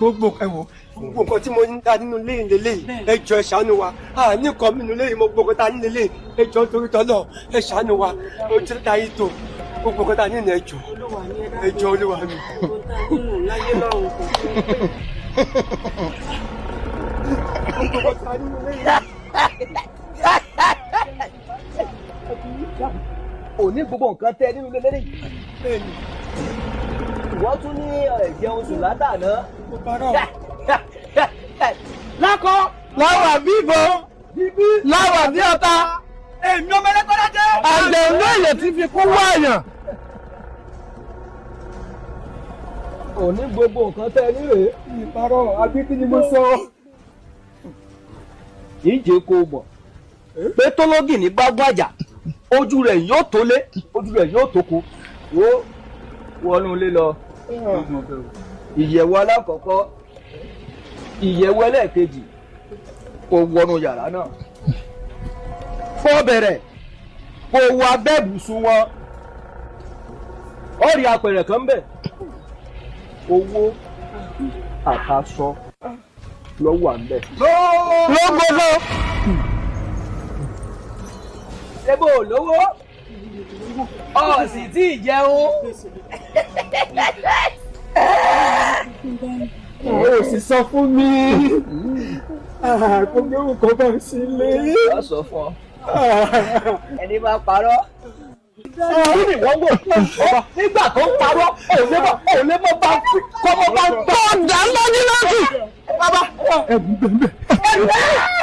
gbogbo nǹkan tí mo ń ta nínú ilé ìlélẹ́yìí ẹ jọ̀ọ́ ẹ ṣàánú wa ní nǹkan mi nínú ilé yìí mo gbogbo ta nínú ilé ẹ jọ̀ọ́ torí tọ́lọ̀ ẹ ṣàánú wa ó ti ta yìí tó gbogbo nǹkan ta nínú ẹ jọ̀ọ́ olúwa mi. òní gbogbo nǹkan tẹ nínú ilé lẹ́yìn. ìwọ́n tún ní ẹ̀jẹ̀ oṣù látàná. lákọ láwà bíbọ láwà bí ọ̀tá èmi ọmọ ẹlẹ́kọ́lá jẹ́. àgbẹ̀ olóyè ti fi kú wáyàn. òní gbogbo nǹkan tẹ nílé. ìparọ́ abíkí ni mo sọ. ìjẹ́ kò mọ̀ pé tólógì ní bá gbàjà ojú rẹ̀ yóò tó lé ojú rẹ̀ yóò tó ko wọnú ilé lọ. ìyẹ̀wò alákọ̀ọ́kọ́ ìyẹ̀wò ẹlẹ́ẹ̀kejì kò wọnú yàrá náà. kó bẹ̀rẹ̀ kó wọ abẹ́bùsùn wọn. ó rí apẹ̀rẹ̀ kan bẹ̀ owó àtàṣọ lọ́wọ́ à ń bẹ̀. lọ́gbọ́dọ̀. ṣébò lówó ọ̀sì tí ì jẹun. ó sì sọ fún mi kó gbé nǹkan bá sí ilé. wọ́n sọ fún ọ ẹni bá parọ́. kí ni wọ́n wò nígbà tó ń parọ́ òun lè mọ̀ bá kọ́mọ bá gbọ́. ọ̀dà lọ́dún lọ́dún. bàbá ẹ̀bùn bẹ̀rẹ̀.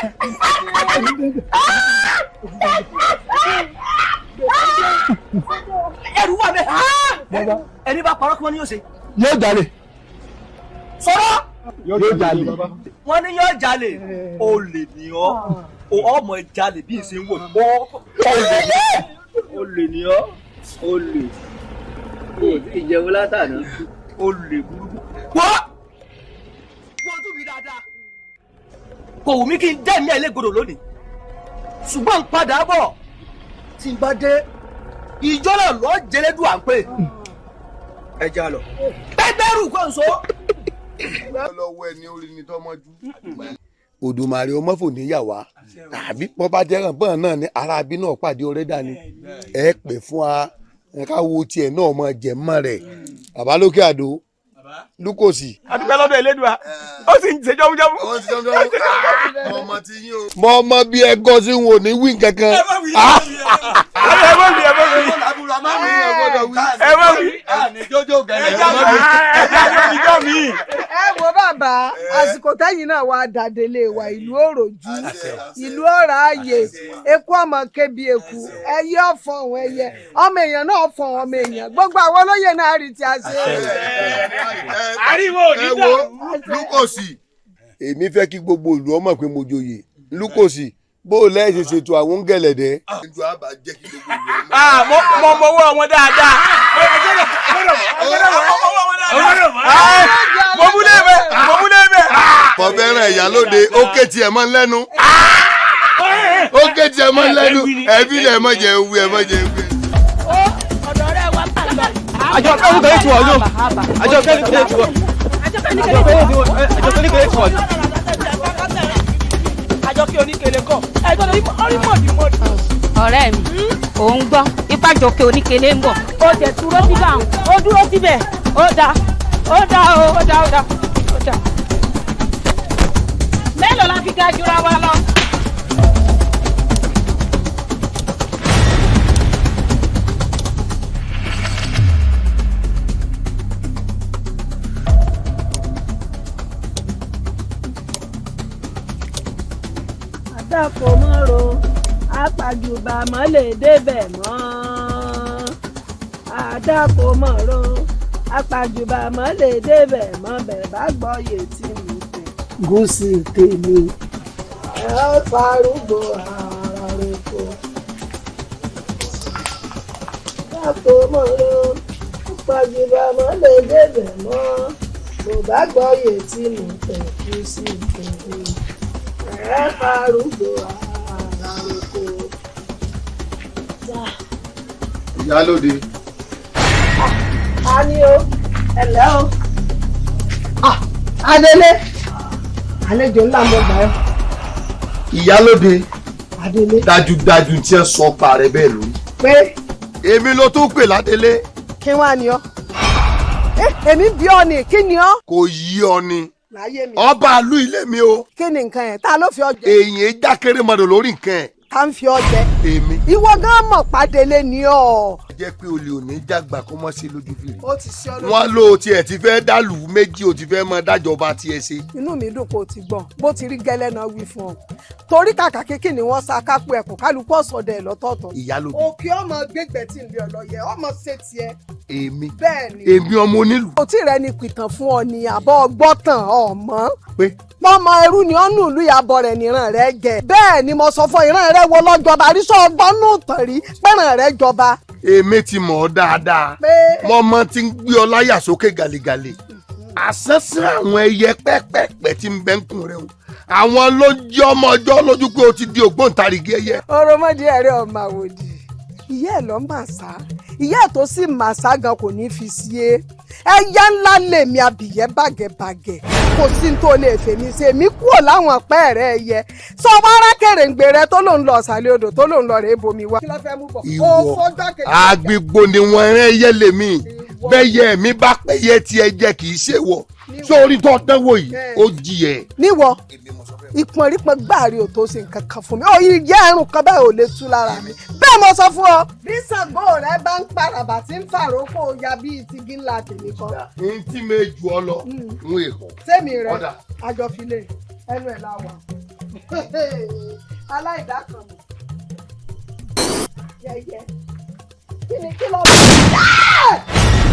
ẹrù wà bẹ́ẹ̀. ẹni bá parọ́ kí wọ́n ní yóò ṣe. yóò jalè. sọ̀rọ̀. yóò jalè. wọ́n ní yóò jalè. olè ni ọ́ ọmọ jalè bí ìsìn wò olè ni ọ́ olè ìjẹun látàná olè burúkú. wọ́n tún mi dáadáa. kò wù mí kí n dẹ́mi ẹlẹ́gbọ̀dọ̀ lónìí ṣùgbọ́n n padà bọ̀ tí n bá dé ìjọ náà lọ jẹlẹ́dùn à ń pè ẹ já lọ. gbẹgbẹrù kò ń so. lọ́wọ́ ẹ ní orí ni tọ́mọ́jú. Òdùmarè ọmọfò níyàwá àbí wọn bá jẹrán bọ́n náà ní aráabí náà pàdé ọ̀rẹ́ dání ẹ pè fún wa ká wo tiẹ̀ náà mọ jẹ̀mọ́ rẹ̀ bàbá lókè àdó Lúkòsì. àdúgbò lọ́dọ̀ Elédùà ó sì ń ṣe jọ́mújọ́mú. ó ti jọ́mújọ́mú ọmọ ti yín o. mọ ọmọ bíi ẹgọ sí wọn ò ní wí kankan. ẹ má wí. ẹ má wí. ní jójó gẹ̀lẹ́ ìjọ mi. ẹ wo bàbá àsìkò tẹ́yìn náà wà dàdélé wa ìlú òròjú ìlú ọ̀rọ̀ ààyè eku ọmọ kébi eku ẹyẹ ọ̀fọ̀ ọ̀hún ẹyẹ ọmọ èèyàn náà fọ̀ ọmọ èèyàn gbogbo àwọn olóyè náà rí ti a ṣe. ariwo ẹ wo Lúkòsì. èmi fẹ́ kí gbogbo ìlú ọmọ pé mo joyè Lúkòsì bó o lẹ́yìn ṣe ṣètò àwọn gẹ̀lẹ́dẹ́. ìjọ àbá jẹ́ kí gbogbo ìlú ọmọ. mo mọwọ́ wọn dáadáa. mo mú lébẹ̀. mo fẹ́ràn ìyálóde ó ké tiẹ̀ mọ́ lẹ́nu. ó ké tiẹ̀ mọ́ lẹ́nu ẹbí lẹ̀ mọ́ jẹ́ ewu ẹ̀ mọ́ jẹ́ ewu. ọ̀dọ̀ rẹ̀ wá pàlọ́. àjọ kẹ́lí kẹ́lí tiwọ̀ yóò àjọ kẹ́lí kẹ́lí tiwọ̀ àjọ kí oníkele kọ ẹjọ́ lórí orí mọ̀dìmọ̀dì. ọ̀rẹ́ mi ò ń gbọ́ ipájọkẹ́ oníkele ń bọ̀. ó jẹ́ dúró síbẹ̀ àwọn ó dúró síbẹ̀ ó dáa mélòó la fi ga jura wa lọ. àdàpọ̀ mọ́ro apàjùbà mọ́ lè débẹ̀ mọ́ àdàpọ̀ mọ́ro apàjùbà mọ́ lè débẹ̀ mọ́ bẹ́ẹ̀ bá gbọ́ yé tí mi tẹ̀. gúúsì tèmi ẹ farúgbó ara rẹ̀ kó. àdàpọ̀ mọ́ro apàjùbà mọ́ lè débẹ̀ mọ́ bẹ́ẹ̀ bá gbọ́ yé tí mi tẹ̀ gúúsì tèmi ẹ farúgbó ara rẹ̀ kó. ìyálóde. a ní o ẹ̀lẹ́ o Adélé àlejò ńlá mo gbà ẹ́. ìyálóde Adélé. dájúdájú tí ẹ sọ pa rẹ bẹ́ẹ̀ lórí. pé èmi ló tún pè ládélé. kí wàá ní ọ. èmi bí ọ ní kí ni ọ. kò yí ọ ni láyé mi. ọba àlú ilé mi o. kí ni nǹkan yẹn ta ló fi ọ jẹ. èyí jákèrè mọdò lórí nǹkan ẹ. ta ń fi ọ jẹ. èmi. ìwọ gan mọ̀ pàdélé ni ọ. jẹ́ pé olè ò ní dàgbà kó mọ́ sí lójú fìrí. ó ti ṣe ọ lójú. wọ́n lò tiẹ̀ ti fẹ́ dàlù méjì ò ti fẹ́ mọ dájọba tiẹ̀ ṣe. inú mi dùn kó o ti gbọ́n bó ti rí gẹ́lẹ́ náà wí fún ọ torí kàkà kékeré ni wọ́n sa kápò ẹ̀kọ́ kálukú ọ̀sọ̀dẹ̀ ẹ̀ lọ́tọ̀ọ̀tọ̀. ìyálóde. òkè ọmọ gbẹgbẹ tí ń lé ọlọyẹ ọmọ ṣe tiẹ̀. èmi. bẹ́ẹ̀ ni. èmi ọmọ onílù. kò tí rẹ ni pìtàn fún ọ ní àbọ̀ ọgbọ́tàn ọmọ. pé. pọ́nmọ ẹrú ni ọ́nù ìlú ìyàbọ̀ rẹ̀ níran rẹ̀ jẹ. bẹ́ẹ̀ ni mo sọ fún ìran rẹ̀ wo lọ́jọba àrísọ ọgbọ́nù tàn rí pẹ́ràn rẹ̀ jọba. èmi ti mọ̀ ọ́ dáadáa. mo mọ ti ń gbé ọ láyà sókè gàlégàlé. àsánsán àwọn ẹyẹ pẹ́pẹ́pẹ́ tí ń bẹ́ ń kùn rẹ̀ o àwọn ló jẹ́ ọmọ ọjọ́ lójú pé o ti di ògbóǹtarìgì ẹyẹ. oromọdé ẹrẹ ọmọ àwòdì ìyá ẹ lọ mà sá ìyá ẹ tó sì mà sá gan kò ní fi sí e ẹyẹ ńlá lèmi abìyẹ bàgẹ̀bàgẹ̀ kò sí tó lè fèmí ṣe mí kúrò láwọn ọpẹ rẹ ẹyẹ sọ wàrà kèrèǹgbè rẹ tó lòun lọ ọsàlẹ̀ odò tó lòun lọ rẹ bomi wá. ìwọ agbègbò ni wọn rẹ ẹyẹ lèmi bẹyẹ mi bá pẹyẹ tí ẹ jẹ kì í ṣe wọ sórí tó dánwò yìí ó jiyẹ. níwọ ìpọnrípọn gbáàrí ò tó ṣe nǹkan kan fún mi ó yí jẹ́ ẹrùn kan báyìí ò lè tú lára mi bẹ́ẹ̀ mo sọ fún ọ. bí Ṣàngó rẹ bá ń paraba tí ń fàró kó o ya bíi ti gíńlá tèmi kan. n tí mi jù ọ lọ ń èkó. sẹ́mi rẹ̀ àjọfilé ẹnu ẹ̀ láwà aláìdákan mi yẹyẹ kí ni kí ló bá.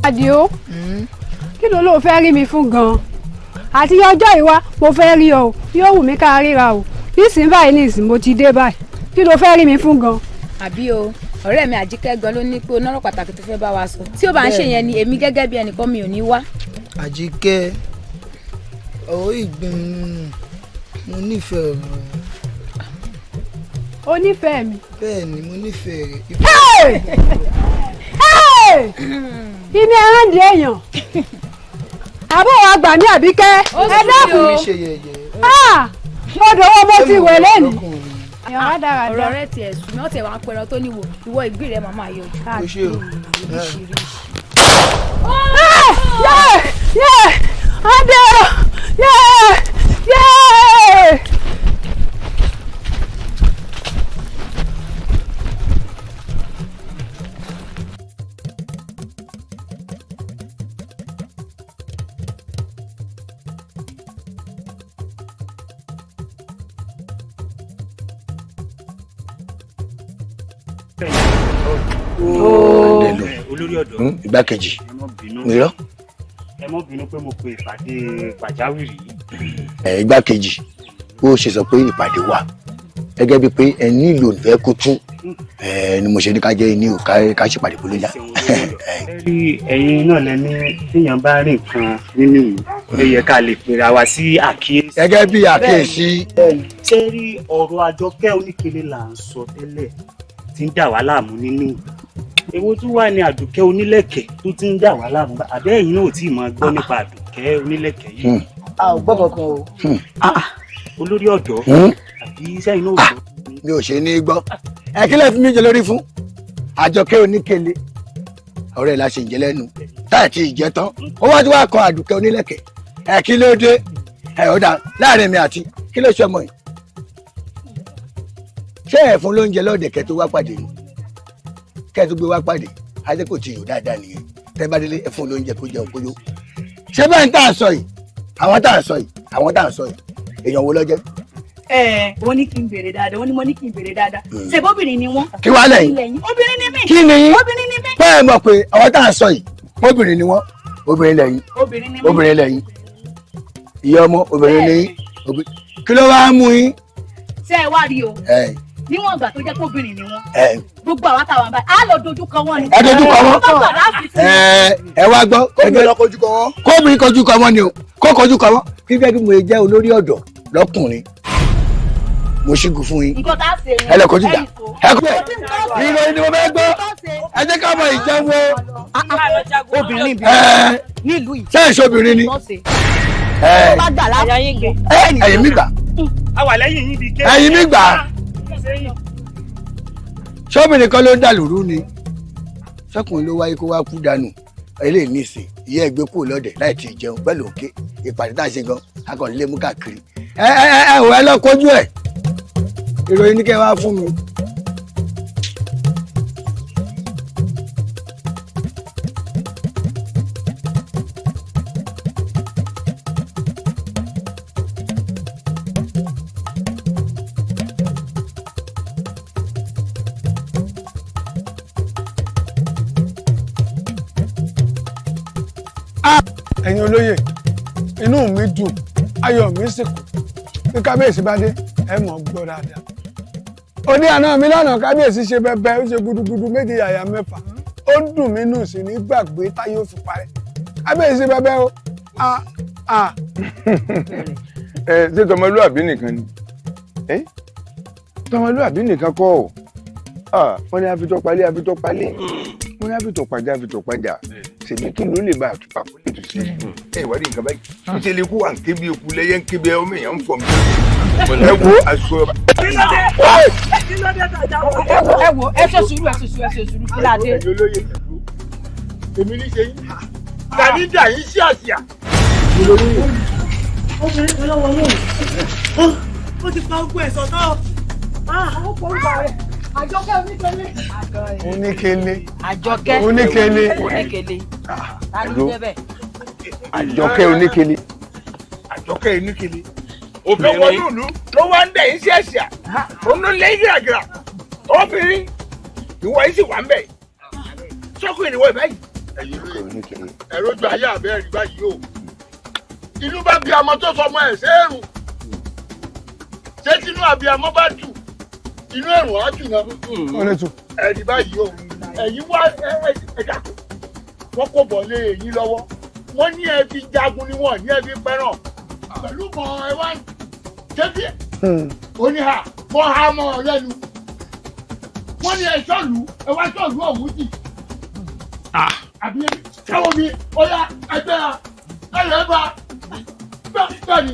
Adio kí ló ló fẹ́ rí mi fún gan-an àti ọjọ́ ìwá mo fẹ́ rí ọ yóò wù mí ká ríra o nísìnyí báyìí nísìnyí mo ti dé báyìí kí ló fẹ́ rí mi fún gan. àbí o ọ̀rẹ́ mi Àjíkẹ́ gan ló ní pé onọ́rọ̀ pàtàkì tó fẹ́ bá wa sọ tí ó bá ń ṣe yẹn ni èmi gẹ́gẹ́ bí ẹnìkan mi ò ní wá. Àjíkẹ́ ọ̀rọ̀ ìgbín mo nífẹ̀ẹ́ rẹ̀. o nífẹ̀ẹ́ mi. bẹ́ẹ̀ ni mo nífẹ̀ẹ́ rẹ̀. ìní ẹran di èèyàn àbọ̀ wa gbà mí Àbíkẹ́ ẹ dákun mo dọ̀wọ́ mo ti wẹ̀ lẹ́nu. ọ̀rọ̀ rẹ̀ tiẹ̀ sùn náà tẹ̀ wá pẹ̀rọ tó níwò ìwọ ìgbín rẹ̀ màmá yọ ojú. adé olórí ọ̀dọ́ igbákejì nírọ. ẹ mọ́ bínú pé mo pe ìpàdé pàjáwìrì. igbákejì bó o ṣe sọ pé ìpàdé wà gẹ́gẹ́ bíi pé ẹ nílò ìfẹ́ kó tún ni mo ṣe ní ká jẹ́ ní o ká ṣèpàdé bó ló yá. ẹ rí ẹ̀yin náà lẹ́ni téèyàn bá rí nǹkan nínú ìlú ẹ yẹ ká lè pera wa sí àkíyèsí. gẹ́gẹ́ bí àkíyèsí. ṣé rí ọ̀rọ̀ Àjọkẹ́ Oníkele là ń sọ tẹ́lẹ̀ tí ń dà wá láàmú nínú èwo tún wà ní Àdùkẹ́ Onílẹ̀kẹ̀ tó ti ń dà wá láàmú àbẹ́ ẹ̀yin náà ò tí ì máa gbọ́ nípa Àdùkẹ́ Onílẹ̀kẹ̀ yìí. a ò gbọ́ kankan o. olórí ọ̀dọ́ àbí sẹ́yìn náà ò gbọ́. mi ò ṣe ní gbọ́ ẹ kílẹ̀ fún mi jẹ lórí fún Àjọkẹ́ Oníkele ọ̀rẹ́ la ṣe ń jẹ lẹ́nu táì tí ì jẹ tán ó wá tí wàá kan àdùkẹ́ onílẹ̀kẹ̀ ẹ kí ló dé ẹ ó dà láàrin mi àti kí ló ṣe ọmọ yìí ṣé ẹ fún lóúnjẹ lọ́dẹ̀ kẹ́ tó wá pàdé ni kẹ́ tó gbé wá pàdé ajẹ́ kò tí ì yò dáadáa nìyẹn tẹ́ bá délé ẹ fún lóúnjẹ kó jẹun kóyó ṣé bẹ́ẹ̀ tá à ń sọ yìí àwọn tá à ń sọ yìí èèyàn wo ló jẹ́. wọ́n ní kí n béèrè dáadáa wọ́n ní mo ní kí n béèrè dáadáa ṣe bóbìnrin ni wọ́n. kí wàá lẹ́yìn obìnrin ni mí. kí ni yín obìnrin ni mí. bẹ́ẹ̀ mọ̀ pé àwọn tá à ń sọ yìí obìnrin ni wọ́n obìnrin lẹ́yìn obìnrin lẹ́yìn ìyá ọmọ obìnrin ni yín kí ló wàá mú yín. ṣé ẹ wá rí o níwọ̀n ìgbà tó jẹ́ pé obìnrin ni wọ́n gbogbo àwọn táwọn báyìí á lọ dojú kọ wọ́n ni. ẹ dojú kọ wọ́n ẹ wá gbọ́ kóbìnrin kojú kọ wọ́n ni o kó kojú kọ wọ́n kí fẹ́ kí mo jẹ́ olórí ọ̀dọ́ lọ́kùnrin mo ṣígun fún yín ẹ lọ kojú jà ẹ kú ẹ ìròyìn ni mo fẹ́ gbọ́ ẹ jẹ́ ká mọ ìjẹun wo. obìnrin bí nílùú yìí. ṣé èso obìnrin ni ẹ̀yin mi gbà ẹ̀yin mi gbà ṣọ́bìnrin kan ló ń dà lóru ni ṣọ́kùnrin ló wáyé kó wá kú dànù eléyìí ní ìsìn ìyá ẹgbẹ́ kúrò lọ́dẹ̀ láì tí ì jẹun bẹ́ẹ̀ lókè ìpàdé tá a ṣe gan akọ̀ni lé mú káàkiri ẹ wọ ẹ lọ kojú ẹ ìròyìn ní kẹ́ wá fún mi. ẹ̀yin olóyè inú mi dùn ayọ̀ mi sì kù bí kábíyèsí bá dé ẹ mọ̀ gbọ́ dáadáa. òde àná mi lánàá kábíyèsí ṣe bẹbẹ ó ṣe gudugudu méje yàyà mẹ́fà ó dùn mí nù sí ní gbàgbé táyé ó fi parẹ́ kábíyèsí bẹbẹ o. ṣé tọmọlúàbí nìkan ni tọmọlúàbí nìkan kọ́ ọ́ wọ́n ní afitọ́palẹ̀ wọ́n ní afitọ́pajà ṣèbí kí ló lè bá àtúpà kó lè tù sí ẹ ìwádìí nǹkan báyìí ó ṣe lè kó à ń ké bí eku lẹ́yẹ ń ké bí ọmọ èèyàn ń fọ̀ mí ẹ wo aṣọ. ẹ wo ẹ ṣe sùúrù kí la dé. èmi ní ṣe yín tàbí dà yín sí àṣìá. obìnrin kan lọ́wọ́ yóò ó ti pa ogun ẹ̀sọ́ náà. àwọn kò ń gbà rẹ̀. Àjọkẹ́ oníkele. Àjọkẹ́ oníkele. Obìnrin lùlù ló wá ń dẹ̀ yín sí ẹ̀ṣà. Òun ló lé gíragíra. Obìnrin ìwọ yìí sì wà ń bẹ̀. Sọ́kùnrin ìwọ ìbáyìí. Ẹ̀rọ ojú ayé àbẹ́rẹ́ rí báyìí o. Inú bá bí ọmọ tó sọmọ ẹ̀ sẹ́ẹ̀rù. Ṣé tínú àbí ọmọ bá dùn? Inú ẹ̀rùn á jù náà. Ẹ̀rí báyìí o ẹ̀yin wá ẹ̀dá kù wọ́n kò bọ̀ lé èyí lọ́wọ́ wọ́n ní ẹ fi jagun ni wọ́n ní ẹ fi pẹ́ràn pẹ̀lú mọ ẹ wá ṣébí oníhà wọ́n há mọ́ ọ lẹ́nu wọ́n ní ẹ sọ́ọ̀lù ẹ wá sọ́ọ̀lù ọ̀hún jì àbí káwọn mi ó yá ẹgbẹ́ ẹ̀rẹ́ bá bẹ́ẹ̀ ni.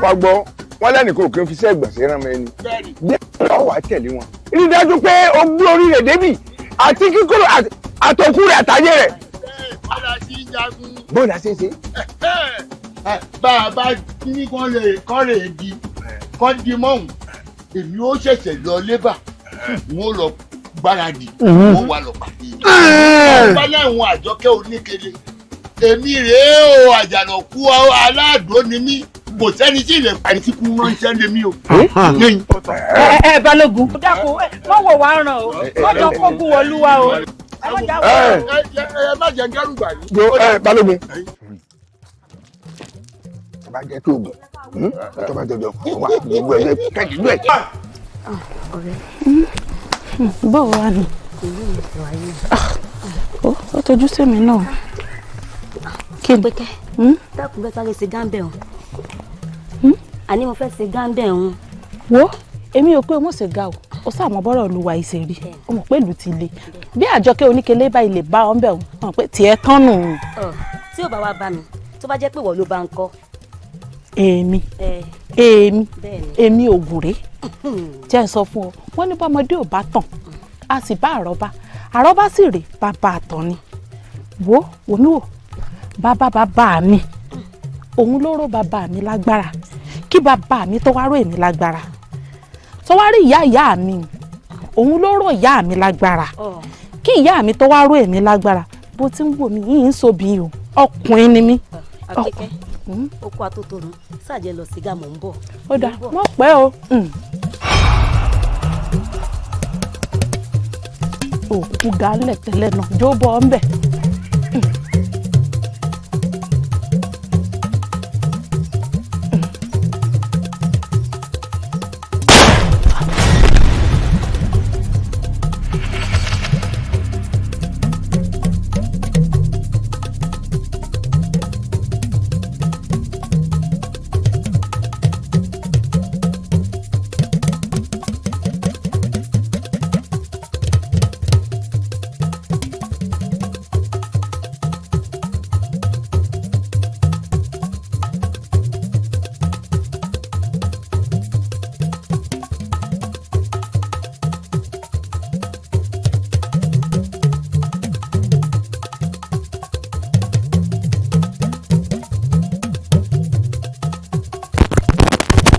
wá gbọ́ wọ́n lẹ́nìkan òkè ń fi iṣẹ́ ìgbọ̀nsẹ̀ rán mi ẹni bí wọ́n wà á tẹ̀lé wọn. rí i dájú pé o gbé orí rẹ̀ débì àti kíkúrò àtòkù rẹ̀ àtàyè rẹ̀. bọ́lá sí í jagun. bọ́lá ṣe é ṣe. bá a bá ní kọ́ lè di kọ́ di mọ́hùn èmi ó ṣẹ̀ṣẹ̀ lọ lébà wọ́n lọ gbáradì wọ́n wà lọ pàdé. ọ̀pá láwọn Àjọkẹ́ Oníkele èmi rèé o Àjànàkú aládùn ni mí kò sẹ́ni tí ilẹ̀ parí tí kú ránṣẹ́ lé mi o. ẹ Balógun dákun wọ́n wò wá ràn o wọ́n jọ kó gún wọlúwa o. ẹ má jẹ gẹrù gbà yìí. Balógun bá jẹ́ tó oògùn tó bá jọjọ wà gbogbo ẹ̀ kẹ́kì gbẹ̀. bó wà ní. ó tọ́jú sẹ́mi náà. kí n gbẹ́kẹ́ dákun bẹ́ẹ̀ sáré ṣe gáńbẹ̀ o àní mo fẹ́ ṣe gáńbẹ̀ ọ̀hún. wo èmi ò pé mo ṣe ga o ó sàmọ bọ́rọ̀ olúwa ìṣèrí ó mọ̀ pé ìlú ti le bí Àjọkẹ́ Oníkele bá ilé bá ọ́n bẹ̀ wọ́n pé tiẹ̀ tán nù. tí ò bá wá bá mi tó bá jẹ́ pé wọ́n ló bá ń kọ́. èmi Ògùnrè jẹ́ ń sọ fún ọ wọ́n ní bọ́mọdé ò bá tàn a sì bá àrọ́bá sì rè bàbá àtàn ni wò mí wò bàbá mi òun ló ró bàbá mi lágbára kí bàbá mi tó wá ró èmi lágbára tó wá rí ìyá mi òun ló ró ìyá mi lágbára kí ìyá mi tó wá ró èmi lágbára bó ti ń wò mí yìí ń sobi o ọkùnrin ni mí. Àbíkẹ́ okó atótónu ṣàjẹ́ lọ sí gàmọ̀ ń bọ̀. ó dà wọ́n pẹ́ o. òkú gálẹ̀ tẹ́lẹ̀ náà jó bọ́ ọ́ ń bẹ̀.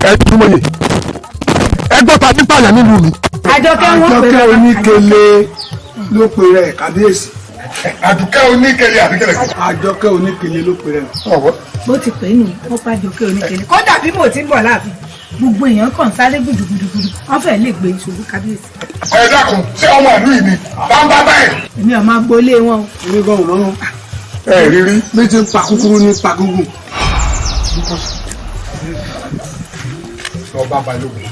ẹdúnmọye ẹgbọ́ta nípa àyà nílùú mi. Àjọkẹ́ Oníkele ló pe rẹ̀ kábíyèsí. Àdùkẹ́ Oníkele àbíkẹ́lẹ̀. Àjọkẹ́ Oníkele ló pe rẹ̀. bó ti pè é nù wọ́n pa Àjọkẹ́ Oníkele kódà bí mo ti ń bọ̀ láàfin gbogbo èèyàn kàn sáré gbùdùgbùdùgbùdù wọ́n fẹ́ẹ́ lè gbé ìṣòro kábíyèsí. ẹ dákun ṣé ọmọ ìlú yìí ni bámbá báyìí. èmi ò máa gbolé wọn o. èmi gan ò mọ́ ẹ rírí bí ti ń pa kúkúrú ní pa gúngùn. lọ bá balógun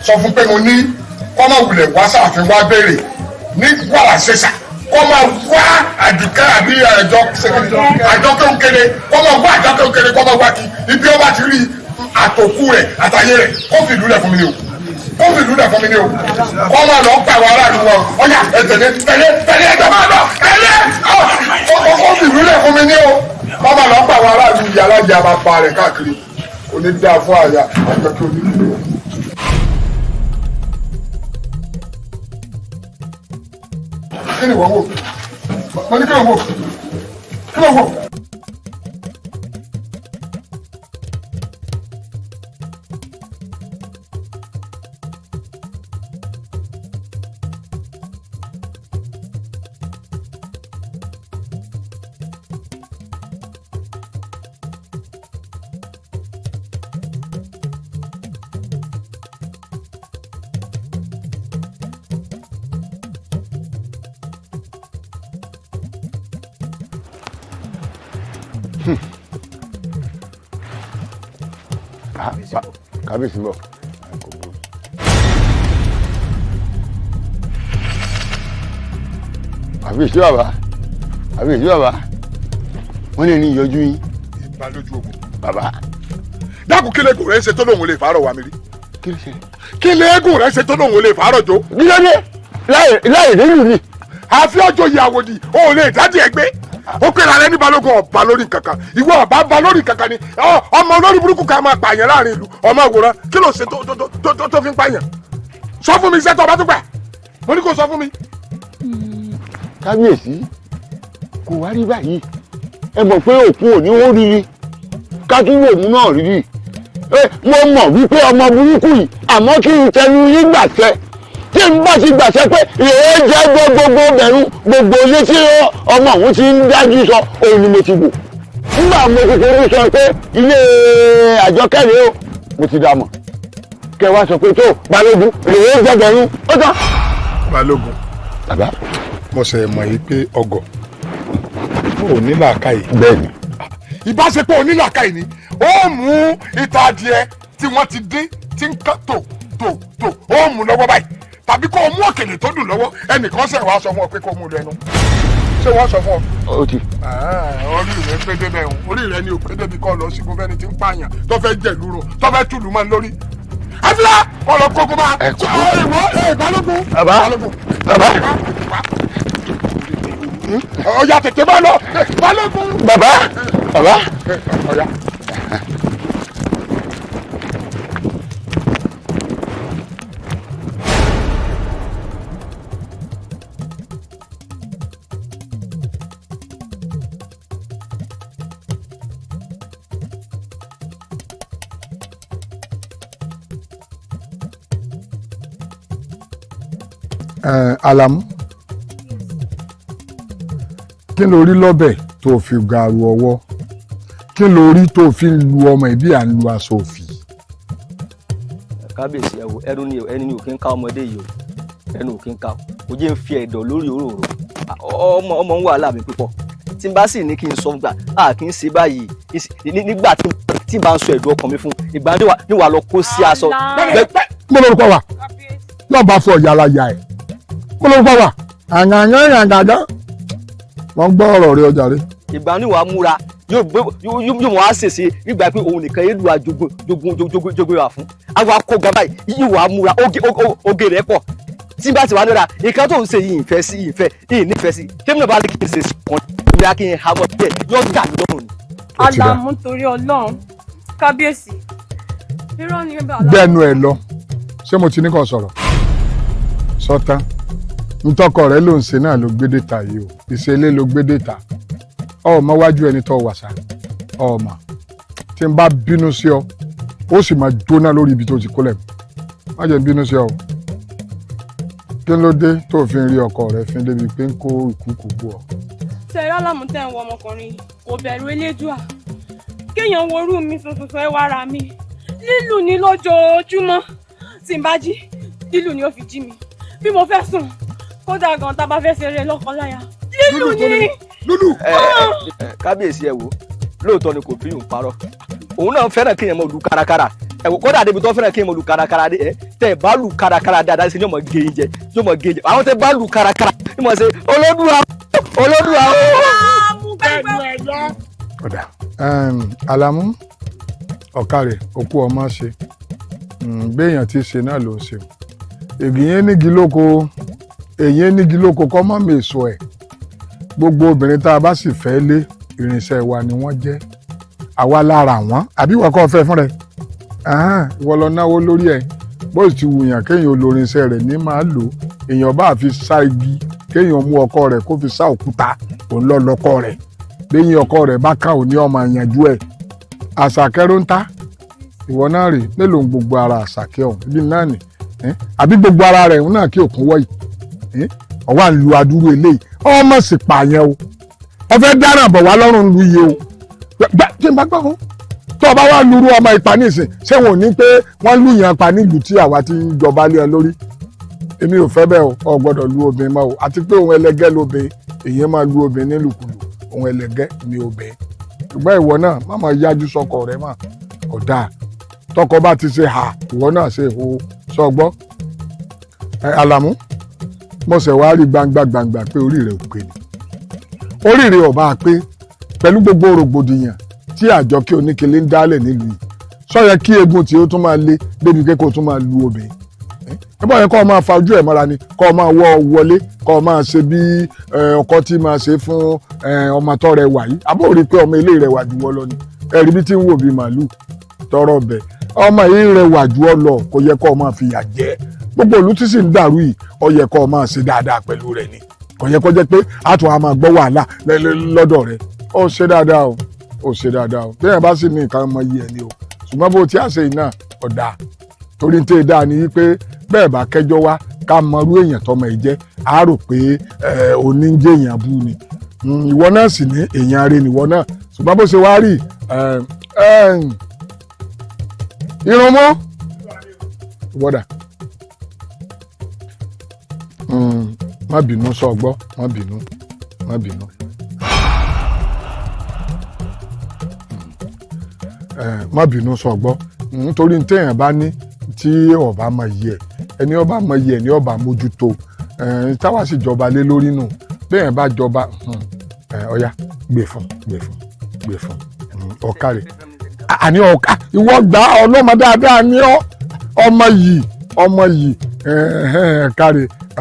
sọ fún pé mo ní kọ́ máa wulẹ̀ wá sáàfin wá béèrè ní wàrà ṣẹṣà kọ́ máa wá Àdùkẹ́ àbí Àjọkẹ́ Òkèlè kọ́ máa wá Àjọkẹ́ Òkèlè kọ́ máa wá kí ibi ọba ti rí àtòkù rẹ̀ àtàyè rẹ̀ kó fi ìlú rẹ̀ fún mi ni o kó fi ìlú rẹ̀ fún mi ni o kọ́ máa lọ pa àwọn aráàlú wọn ọ̀yà tẹ̀lé ẹ̀jẹ̀ máa lọ tẹ̀lé kó fi ìlú rẹ̀ fún mi ni o kọ́ máa lọ pa àwọn aráàlú ìyá alájà máa pa rẹ̀ káàkiri oní dáa fún àyà Àjọkẹ́ Oníkele. Kí ni wọ́n wò? Mo ní kí wọ́n wò? Kí wọ́n wò? Kábíyèsí bọ̀. Kábíyèsí bàbá wọ́n lè ní ìyọjú yín. Ìbá lójú ogun. Bàbá. Dákun kí lẹ́gùn rẹ̀ ṣe tó lóun lè fàárọ̀ wá mi rí. Kí ló ṣe? Kí lẹ́gùn rẹ̀ ṣe tó lóun lè fàárọ̀ jó. Dídọ́dé láì nílùú ni. Àfi ọjọ́ yìí àwòdì o ò lè dádì ẹgbẹ́. Ó pè lálẹ́ ní balógun ọ̀bá lórí kankan. Ìwọ ọ̀bá ba lórí kankan ni. Ọmọ olórí burúkú ká máa pààyàn láàrin ìlú. Ọmọ àwòrán kí ló ṣe tó fi ń pààyàn. Sọ fún mi iṣẹ́ tó ọba tó gbà. Mo ní kó sọ fún mi. Kábíyèsí kò wá rí báyìí. Ẹ mọ̀ pé òkú òní ó rírí. Kákíwò òun náà rírí. Mo mọ̀ wípé ọmọ burúkú yìí àmọ́ kí n tẹnu yín gbàṣẹ. Tí n bá ti gbàṣẹ pé ìrèé jẹ́ gbogbo bẹ̀rù gbogbo ilé tí ọmọ òun ti ń dájú sọ òun ni mo ti wò. Nígbà mo kékeré sọ pé ilé Àjọkẹ́ rèé o mo ti dà mọ̀. Kẹ wá sọ pé tó Balógun ìrèé jẹ́ bẹ̀rù ó tán. Balógun. Bàbá. Mo ṣe mọ̀ yìí pé ọgọ̀ ò ní làákàyè. Bẹ́ẹ̀ni. Ìbáṣepọ̀ onílàákàyè ni ó mú ìta adìẹ tí wọ́n ti dín tí ń kán tò ó mú lọ́wọ́ báyìí tàbí kó o mú òkèlè tó dùn lọ́wọ́ ẹnìkan ṣe wàá sọ fún ọ pé kó o mú lẹ́nu ṣé wọ́n sọ fún ọ. Ó ti. Orí rẹ pé débẹ̀ ń orí rẹ ni ò pé débi kọ́ lọ sígun fẹ́ni tí ń pààyàn tó fẹ́ jẹ̀lú rò tó fẹ́ tùlù mọ́ lórí. Àfíà kọ́ lọ kókó máa. Balógun. Bàbá. Ọya tètè máa lọ Balógun. Bàbá. Ọya. Alamu kí ló rí lọ́bẹ̀ tó fi gàrú ọwọ́ kí ló rí tó fi lu ọmọ ìbí à ń lu aṣọ òfì. kábíyèsí ẹwọ ẹnu ni òkè ń ká ọmọdé yìí o ẹnu òkè ń ká o jẹ́ ń fi ẹ̀dọ̀ lórí òróró ọmọ ń wàhálà mi púpọ̀ tí n bá sì ní kí n sọ gbà kí n ṣe báyìí nígbà tí n bá ń sọ ẹ̀dùn ọkàn mi fún ìgbà ní wàá lọ kó sí aṣọ. mo lórúkọ wà náà bá fọ ìyá aláya ẹ mo lórúkọ wà àyànyàn wọ́n gbọ́ ọ̀rọ̀ rẹ ọjà rẹ. ìgbà ní wàá múra yóò mọ̀ wá ṣèṣe nígbà pé òun nìkan yéé lu àjogún wà fún àwọn akọ̀gá báyìí yóò wàá múra oge rẹ̀ pọ̀ tí bá ti wà níra nǹkan tó ń ṣe yìí ìfẹ́ sí ìfẹ́ yìí nífẹ̀ẹ́ sí tẹ́mi náà bá ní kí n ṣe kan ìgbà kí n ha mọ́ bẹ́ẹ̀ yóò dà mí lọ́rùn ni. Alamu torí Ọlọ́run kábíyèsí irọ́ ni bẹ́ẹ̀ Alamu. gbẹ́nu ẹ̀ lọ ṣé mo ti ní kàn sọ̀rọ̀ sọ́tán ntọ́kọ rẹ ló ń ṣe náà ló gbé dèta yìí o ìṣẹ̀lẹ̀ ló gbé dèta ọmọ wájú ẹni tó wà sá ọmọ tí n bá bínú sí ọ ó sì máa jóná lórí ibi tó ti kólẹ̀ má jẹ́ bínú sí ọ kí ló dé tó fi ń rí ọkọ rẹ fi débi pé ń kó ìkúkú bú ọ. sẹ́yìn Alamu tẹ̀ ń wọ ọmọkùnrin kò bẹ̀rù elédùà kéèyàn worú mi sọ̀sọ̀sọ̀ ẹ̀ wára mi lílù ní lójoojúmọ́ tí n bá jí lílù ni ó fi jí mi bí mo fẹ́ sùn kódà gan tá a bá fẹ́ ṣeré lọ́kọláya lílù ni. lulu. kábíyèsí ẹ wò lóòótọ́ ni kò bí òun parọ́ òun náà fẹ́ràn kéèyàn mọ̀ lu kárakára ẹ wò kódà débi tó fẹ́ràn kéèyàn mọ̀ lu kárakára dé ẹ tẹ́ ẹ bá lu kárakára dáadáa sí ni yóò mọ̀ gé jẹ yóò mọ̀ gé jẹ àwọn tẹ́ bá lu kárakára yóò mọ̀ ṣe olódùà. ọ̀dà Alamu ọ̀kàrẹ̀ òkú ọmọ ṣe béèyàn ti ṣe náà ló ń ṣe ègìyẹn nígi lóko èyí nígi lóko kọ́ mọ́ mi èso ẹ̀ gbogbo obìnrin tá a bá sì fẹ́ lé irinṣẹ́ wa ni wọ́n jẹ́ àwa lára wọn àbí ìwọ kọ́ fẹ́ fún rẹ ìwọ lọ náwó lórí ẹ̀ bó ti wùyàn kéèyàn olórinṣẹ́ rẹ̀ ní máa lò èèyàn bá fi sá igi kéèyàn mú ọkọ rẹ̀ kó fi sá òkúta òun lọ lọkọ rẹ̀ lẹ́yìn ọkọ rẹ̀ bá kàn ò ní ọmọ ìyànjú ẹ̀ àṣàkẹ́ ló ń ta ìwọ náà rè mélòó gbogbo ara àṣàkẹ́ ọ̀hún ibi náà nì àbí gbogbo ara rẹ̀ òun náà kí òkun wọ̀ yìí ọwọ́ à ń lu adúrú eléyìí ọmọ sì pààyàn o ọfẹ́ dáràn bọ̀ wá lọ́rùn lu iye o tí n bá gbọ́ tó o bá wá luru ọmọ ìpanísìn ṣé wọn ò ní pé wọ́n lù yàn pa nílùú tí àwa ti ń jọba lé ọ lórí èmi ò fẹ́ bẹ́ẹ̀ o gbọ́dọ̀ lu obìnrin mọ́ o àti pé òun ẹlẹgẹ́ lóbìnrin èyí máa lu obìnrin nílùkulù òun ẹlẹgẹ́ ni obìnrin ṣùgbọ́n ìwọ náà má máa yájú sọkọ rẹ mà ọ̀dà tọkọ bá ti ṣe hà ìwọ náà ṣe ho sọgbọ́ Alamu mọ̀sẹ̀ wá rí gbangba pé orí rẹ̀ ò pé ni orí rẹ̀ ò bá pé pẹ̀lú gbogbo rògbòdìyàn tí Àjọkẹ́ Oníkẹlẹ́ ń dálẹ̀ nílùú yìí sọ yẹ kí egun tí ó tún máa lé débi pé kó tún máa lu obìnrin nígbà yẹn kọ́ ọ máa fa ojú ẹ̀ mọ́ra ni kọ́ ọ máa wọ́ ọ wọlé kọ́ ọ máa ṣe bí ọkọ tí máa ṣe fún ọmọ tó rẹwà yìí àbó rí pé ọmọ ilé rẹwà jù wọ́ lọ ni ẹ̀rí bí tí ń wò bí màálù tọrọ bẹ̀ ọmọ yìí rẹwà jù ọ lọ kò yẹ kọ́ ọ máa fìyà jẹ gbogbo òlú tí sì ń dàrú yìí ó yẹ kọ́ ọ máa ṣe dáadáa pẹ̀lú rẹ̀ ni kò yẹ kó jẹ́ pé àtún a máa gbọ́ wàhálà lọ́dọ̀ rẹ̀ ó ṣe dáadáa o ó ṣe dáadáa o téèyàn bá sì ní nǹkan ọmọ yìí ẹ̀ ni o ṣùgbọ́n bó ti àṣẹ iná ọ̀dà torí tẹ́ ẹ dáa ni wípé bẹ́ẹ̀ bá kẹjọ́ wá ká mọrú èèyàn tọmọ ẹ jẹ́ á rò pé oníjẹ́ èèyàn bú ni ìwọ náà sì ní èèyàn arẹ nìwọ náà ṣùgbọ́n bó ṣe wá rí irun mọ́ ìwọ́dà má bínú sọ gbọ́ má bínú má bínú sọ gbọ́ nítorí téèyàn bá ní tí ọba mọ iye ẹni ọba mọ iye ẹni ọba mójútó táwa sì jọba lé lórí nù béèyàn bá jọba ọya gbé fún ọkàrẹ àní ọkà ìwọ gbà ọlọmọ dáadáa ní ọmọ yìí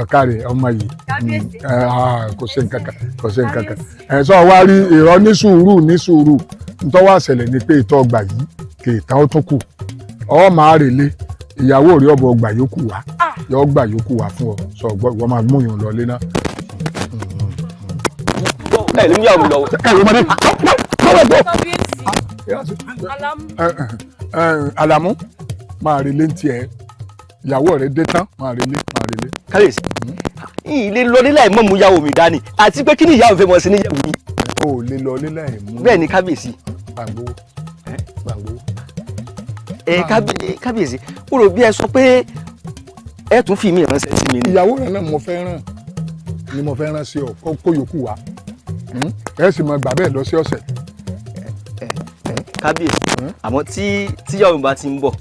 ọkàrẹ ọmọ yìí kò sí nǹkan kan sọ wá rí ìrọ ní sùúrù ntọ́wọ́ àṣẹlẹ̀ ni pé ìtọ́ ọgbà yìí kì í tán ó tún kù ọ máa rèlé ìyàwó rí ọbọ ọgbà yòókù wá yọ ọgbà yòókù wá fún ọ sọ ọgbọ ìwọ máa mú yàn lọlé náà. ẹ ní yàwó lọ́wọ́. Alamu máa rèlé ń tiẹ̀ ìyàwó rẹ̀ dé tán máa rèlé. káyèsí ilé lọ nílẹ̀ mọ́ mú ìyàwó mi dání àti pé kí ni ìyàwó fẹ́ mọ̀ sí níyàwó yìí. o ò lè lọ nílẹ̀ mú. bẹ́ẹ̀ ni kábíyèsí. gbàngbó gbàngbó. kábíyèsí ó rò bí ẹ sọ pé ẹ tún fi mí ránṣẹ́ sí mi ni. ìyàwó rẹ náà mo fẹ́ ràn ni mo fẹ́ rán sí ọ kó yòókù wá ẹ sì mọ gbà bẹ́ẹ̀ lọ sí ọ̀sẹ̀. kábíyèsí àmọ́ tíyàwó bá ti ń bọ̀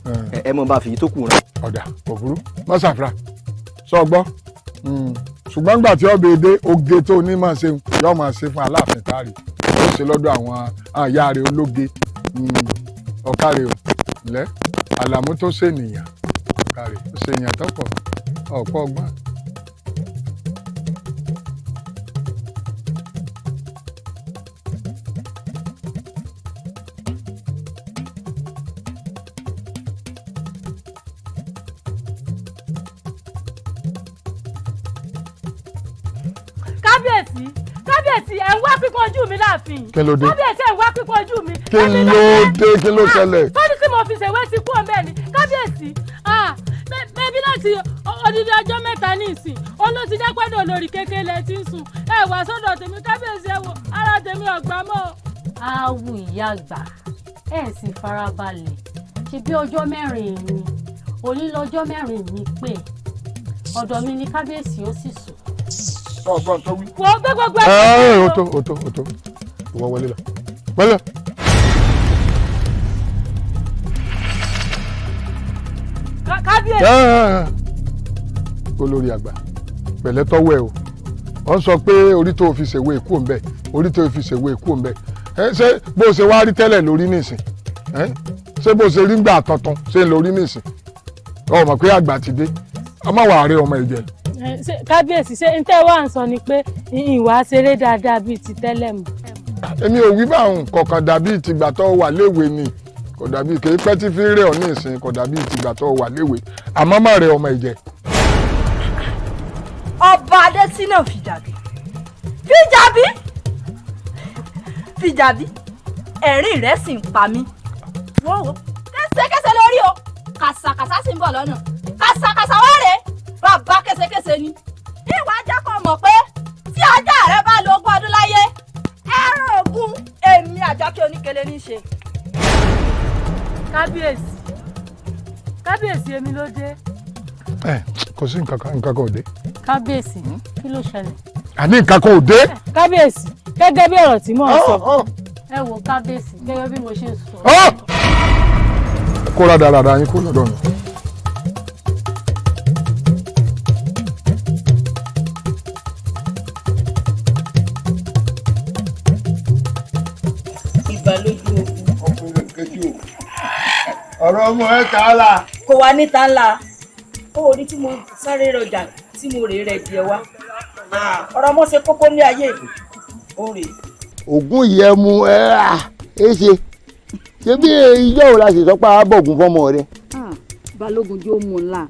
ẹ mọ̀ bá fi tó kù rán. ọ̀dà kò burú má ṣàfira sọ gbọ́ ṣùgbọ́n gbà tí ọbẹ̀ èdè oge tó ní máa ṣe yọ máa ṣe fún aláàfin táàrí ó ṣe lọ́dọ̀ àwọn àyà rẹ̀ ológe ọ̀kàrẹ̀ ò lẹ́ àlàmú tó ṣènìyàn ọ̀kàrẹ̀ ó ṣèyàn tọkọ̀ ọ̀pọ̀ ọgbọ́n. kábíyèsí ẹ̀ ń wá pípọ́n ojú mi láàfin. kí ló dé kábíyèsí ẹ̀ ń wá pípọ́n ojú mi. kí ló ṣẹlẹ̀. tọ́ni tí mo fi ṣèwé ti kú ọ̀bẹ ni kábíyèsí bẹ́ẹ̀bí láti odidi ọjọ́ mẹ́ta ní ìsìn olóòtú jápẹ́dọ̀ lórí kékeré tí ń sùn ẹ wá sọ́dọ̀ tèmi kábíyèsí ẹ wo ara tèmi ọ̀gbà mọ́. awu ìyá àgbà ẹ sì farabalẹ̀ ṣe bí ọjọ́ mẹ́rin mi òní lọ́jọ́ mẹ́rin mi pé ọ̀dọ̀ mi ni kábíyèsí ó sì sùn. ọgbọ́n tó wí. wọ́n gbé gbogbo ẹ̀. ó tó ìwọ wọlé lọ wọlé. kábíyèsí. olórí àgbà pẹ̀lẹ́ tọ́wọ́ ẹ o wọ́n sọ pé orí tó fi ṣèwé ikú òǹbẹ orí tó fi ṣèwé ikú òǹbẹ ṣé bó ṣe wá rí tẹ́lẹ̀ lórí nìsín ṣé bó ṣe rí gbà tuntun ṣe lórí nìsín ọmọ pé àgbà ti dé ọmọ wà rí ọmọ ìjẹ. kábíyèsí ṣé n tẹ́ wá ń sọ ni pé ìwà ṣeré dáadáa bíi ti tẹ́lẹ̀ mọ́. èmi ò wí báwọn kọ̀ọ̀kan dàbí ìtìgbà tó wà léwe ni kò dàbí kì í pẹ́ tí fi ń rẹ̀ ọ́ ní ìsìn kò dàbí ìtìgbà tó wà léwe àmọ́ má rẹ ọmọ ìjẹ. ọba adésínà fìjàbí ẹ̀rín rẹ̀ sì ń pa mí. wọ́n kẹsẹkẹsẹ lórí o kàsàkàsà sì ń bọ̀ lọ́nà kàsàkàsà wá rèé bàbá kẹsẹkẹsẹ ni. ìwà ajá kan mọ̀ pé tí ajá rẹ bá lo ogún ọdún láyé ẹran ògún èmi Àjọkẹ́ Oníkele ní í ṣe. kábíyèsí èmi ló dé. kò sí nǹkan kan ò dé. kábíyèsí kí ló ṣẹlẹ̀. àní nǹkan kan ò dé. kábíyèsí gẹ́gẹ́ bí ọ̀rọ̀ tí mò ń sọ. ẹ wo kábíyèsí gẹ́gẹ́ bí mo ṣe ń sọ. kóra dáradára yín kó lọ́dọ̀ mi. ọ̀rọ̀ ọmọ ẹ̀ ta á la. kò wá níta ńlá ó rí tí mo sáré rọjà tí mo rè rẹ̀ díẹ̀ wá ọ̀rọ̀ ọmọ ṣe kókó ní ayé ó rè. ògùn ìyẹmu ẹ ṣe bí ìjọ wo la ṣe sọ pé abọ́gun fọmọ rẹ. balógun jó mú ńlá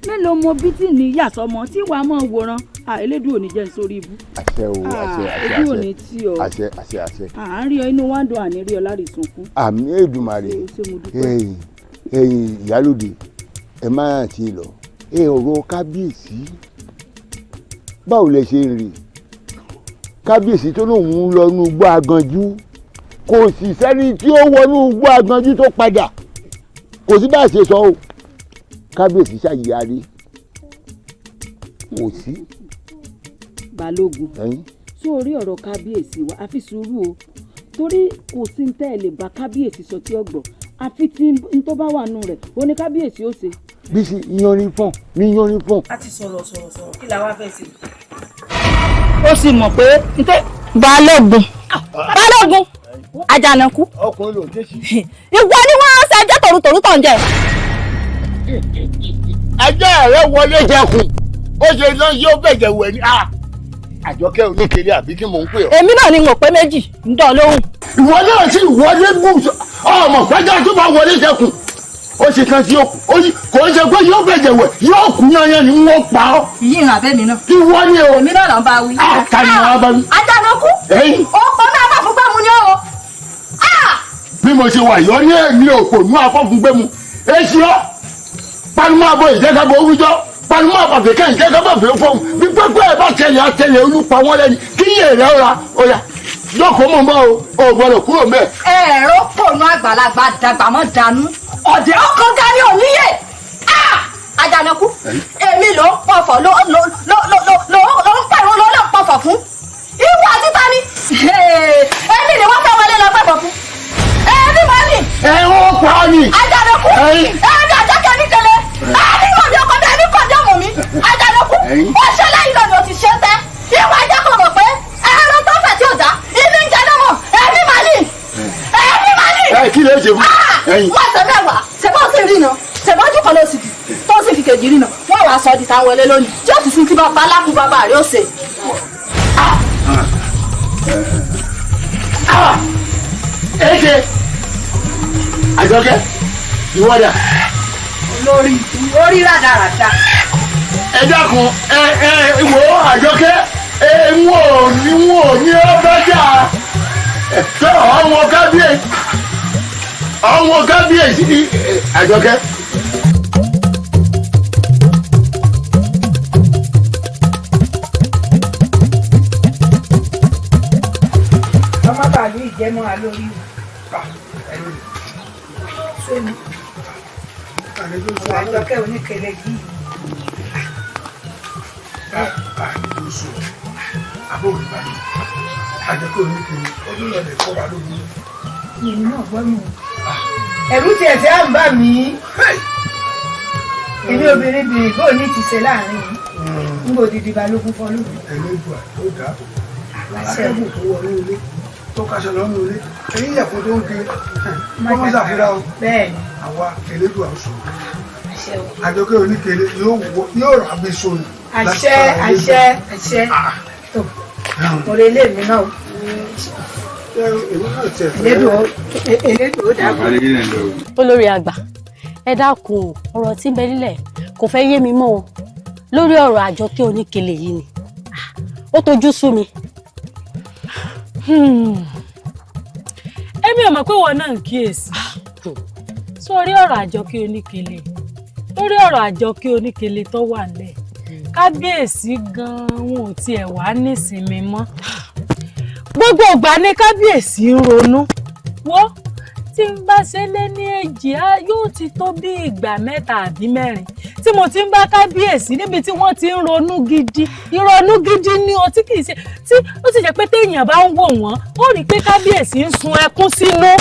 mélòó mo bí tí ní yàsọmọ tí wàá mọ wòran elédùn òní jẹ́ sórí ibú. àṣẹ o àṣẹ ojú òní tí ọ àṣẹ. à ń rí ọ inú wa ń dùn àní rí ọ lárí sunkún. àmì Èdùmàrè ẹ̀yin ìyálòdì ẹ máa ti lọ ọ̀rọ̀ kábíyèsí báwo lẹ ṣe ń rí kábíyèsí tó lóun ń lọ inú igbó aganjú kò sì sẹ́ni tí ó wọnú igbó aganjú tó padà kò sí bá a ṣe sọ o kábíyèsí ṣàyíyarí kò sí. balógun sórí ọ̀rọ̀ kábíyèsí wa àfi sùúrù o torí kò sí ní tẹ́ ẹ lè bá kábíyèsí sọ tí ó gbọ́ àfi tí n tó bá wà nù rẹ̀ ó ní kábíyèsí ó ṣe. bí sì yanrin fún mi yanrin fún. a ti sọ̀rọ̀ kí la wá fẹ́ ṣe. ó sì mọ̀ pé balógun àjànàkú ọkùnrin ló ń ké sí. ìwọ ni wọ́n ṣe ẹjọ́ tòrútòrú tó ń jẹ. ẹjọ́ rẹ wọlé jẹkùn ó ṣe náà yóò bẹ̀jẹ̀ wẹ̀ ni Àjọkẹ́ Oníkele àbí kí mò ń pè ọ́. èmi náà ni n ò pé méjì ń dán lóhùn. ìwọ náà sì wọlé bù ọmọ pẹ́jà tó bá wọlé jẹkùn ó ṣe kan tí kò ń ṣe pé yóò bẹ̀jẹ̀ wẹ̀ yóò kú yanyan ni wọ́n pa ọ́. yìí hàn bẹ́ẹ̀ mi náà. ìwọ ni o. èmi náà lọ́n bá wí. ta ni wọ́n bá wí. Àjànàkú òpó náà bá fún gbẹ́mu ni ó. bí mo ṣe wà yọ ní èmi òpó nú afọ́fúngbẹ́mu èsì ọ́ panumọ́ àbọ̀ ìjẹ́kábọ̀ òwújọ́ panumọ́ àbàbẹ̀ kẹ́hìn kẹ́kẹ́ bá bẹ̀rẹ̀ fọ́ọ̀mù bí pẹ́pẹ́ ẹ̀ bá tẹ̀lé àtẹ̀lé olúpa wọn lẹ́ni kí yẹ̀ rẹ̀ ọ̀la ọ̀ya yọkọ̀ mọ̀ mọ́ o gbọ́dọ̀ kúrò mẹ́. ẹ̀rọ pònú àgbàlagbà dàgbà mọ́ dànù ọ̀dẹ̀ ọkọ̀ gani òníyè Àjànàkú èmi ló ń pọ̀fọ̀ ló ń pẹ̀rù ló ń pọ̀fọ̀ fún ìwọ àti tani èmi ni wọ́n fẹ́ wọlé lọ pẹ̀fọ̀ fún èmi mọ́ ni. ẹ̀wọ̀n pa ni. Àjànàkú èmi àjàkẹ́ ní tẹ̀lé àní wọ̀n mi ọkọ̀ bẹ́ẹ̀ ní kọjá mọ̀ mi Àjànàkú ó ṣe lẹ́yìn lọ́nà ò ti ṣe tẹ́ ìwọ àjẹkọ̀ mọ̀ pé ẹ̀rọ tó fẹ̀ tí ò dá ibi ń jẹ́ náà mọ̀ èmi mọ́ ni èmi mọ́ ni. ẹ kí lè ṣe fún ẹyin. wọ́n ṣe mẹ́wàá ṣe bọ́ sí rí náà ṣe bọ́jú kan ló sì bì tó sì fi kejì rí náà wọ́n wàá sọ di ta wọlé lónìí tí ó sì sin tí bàbá alákùn bàbá rẹ̀ ó ṣe. Èké Àjọkẹ́ ìwọ́dà. olórí orí rádaràda. ẹ dákun wo Àjọkẹ́ n ò ní ọbẹ̀jà tó àwọn kábíyèsí Àjọkẹ́. ọmọ bàálù ìjẹmọ́ alórí sẹ́ni Àjọkẹ́ oníkẹlẹ yìí. Àjọkẹ́ oníkẹlẹ ọdún náà lè kọ́ wa lórí. èmi náà gbọ́ mi ẹ̀rù tiẹ̀ tí a ń bà mí èmi obìnrin bìnrin bó ní ti ṣe láàrin n kò dìdì balógun fọ́ lóbi. ẹlẹ́dùà tó dáàbò akẹ́kọ̀ọ́ tó wọnú ilé tó kaṣọ lọ́nù ilé ẹ̀yìn ìyàpọ̀ tó ń ké kọ́mọ́ ṣàfihàn bẹ́ẹ̀ni àwa ẹlẹ́dùà sọ Àjọkẹ́ oníkẹlẹ yóò rà bí sọnù. àṣẹ tó orí ilé mi náà elédùn ó dàgbà. olórí àgbà ẹ dákun ọ̀rọ̀ tí ń bẹ nílẹ̀ kò fẹ́ yé mi mọ́ o lórí ọ̀rọ̀ Àjọkẹ́ oníkẹlẹ yìí ni ó tojú sú mi. èmi ò mọ̀ pé wọn náà ń kíyèsí sórí ọ̀rọ̀ Àjọkẹ́ oníkẹlẹ lórí ọ̀rọ̀ Àjọkẹ́ oníkẹlẹ tó wà nílẹ̀ kábíyèsí gan-an wọn ò tiẹ̀ wá nísinmi mọ́ gbogbo ìgbà ni kábíyèsí ń ronú wo tí n bá ṣe lé ní èjì yóò ti tó bí ìgbà 3 àbí 4 tí mo ti ń bá kábíyèsí níbi tí wọ́n ti ń ronú gidi ìrònú gidi ni o tí kìí ṣe tí ó sì jẹ́ pé téèyàn bá ń wò wọ́n ó rí i pé kábíyèsí ń sun ẹkún sínú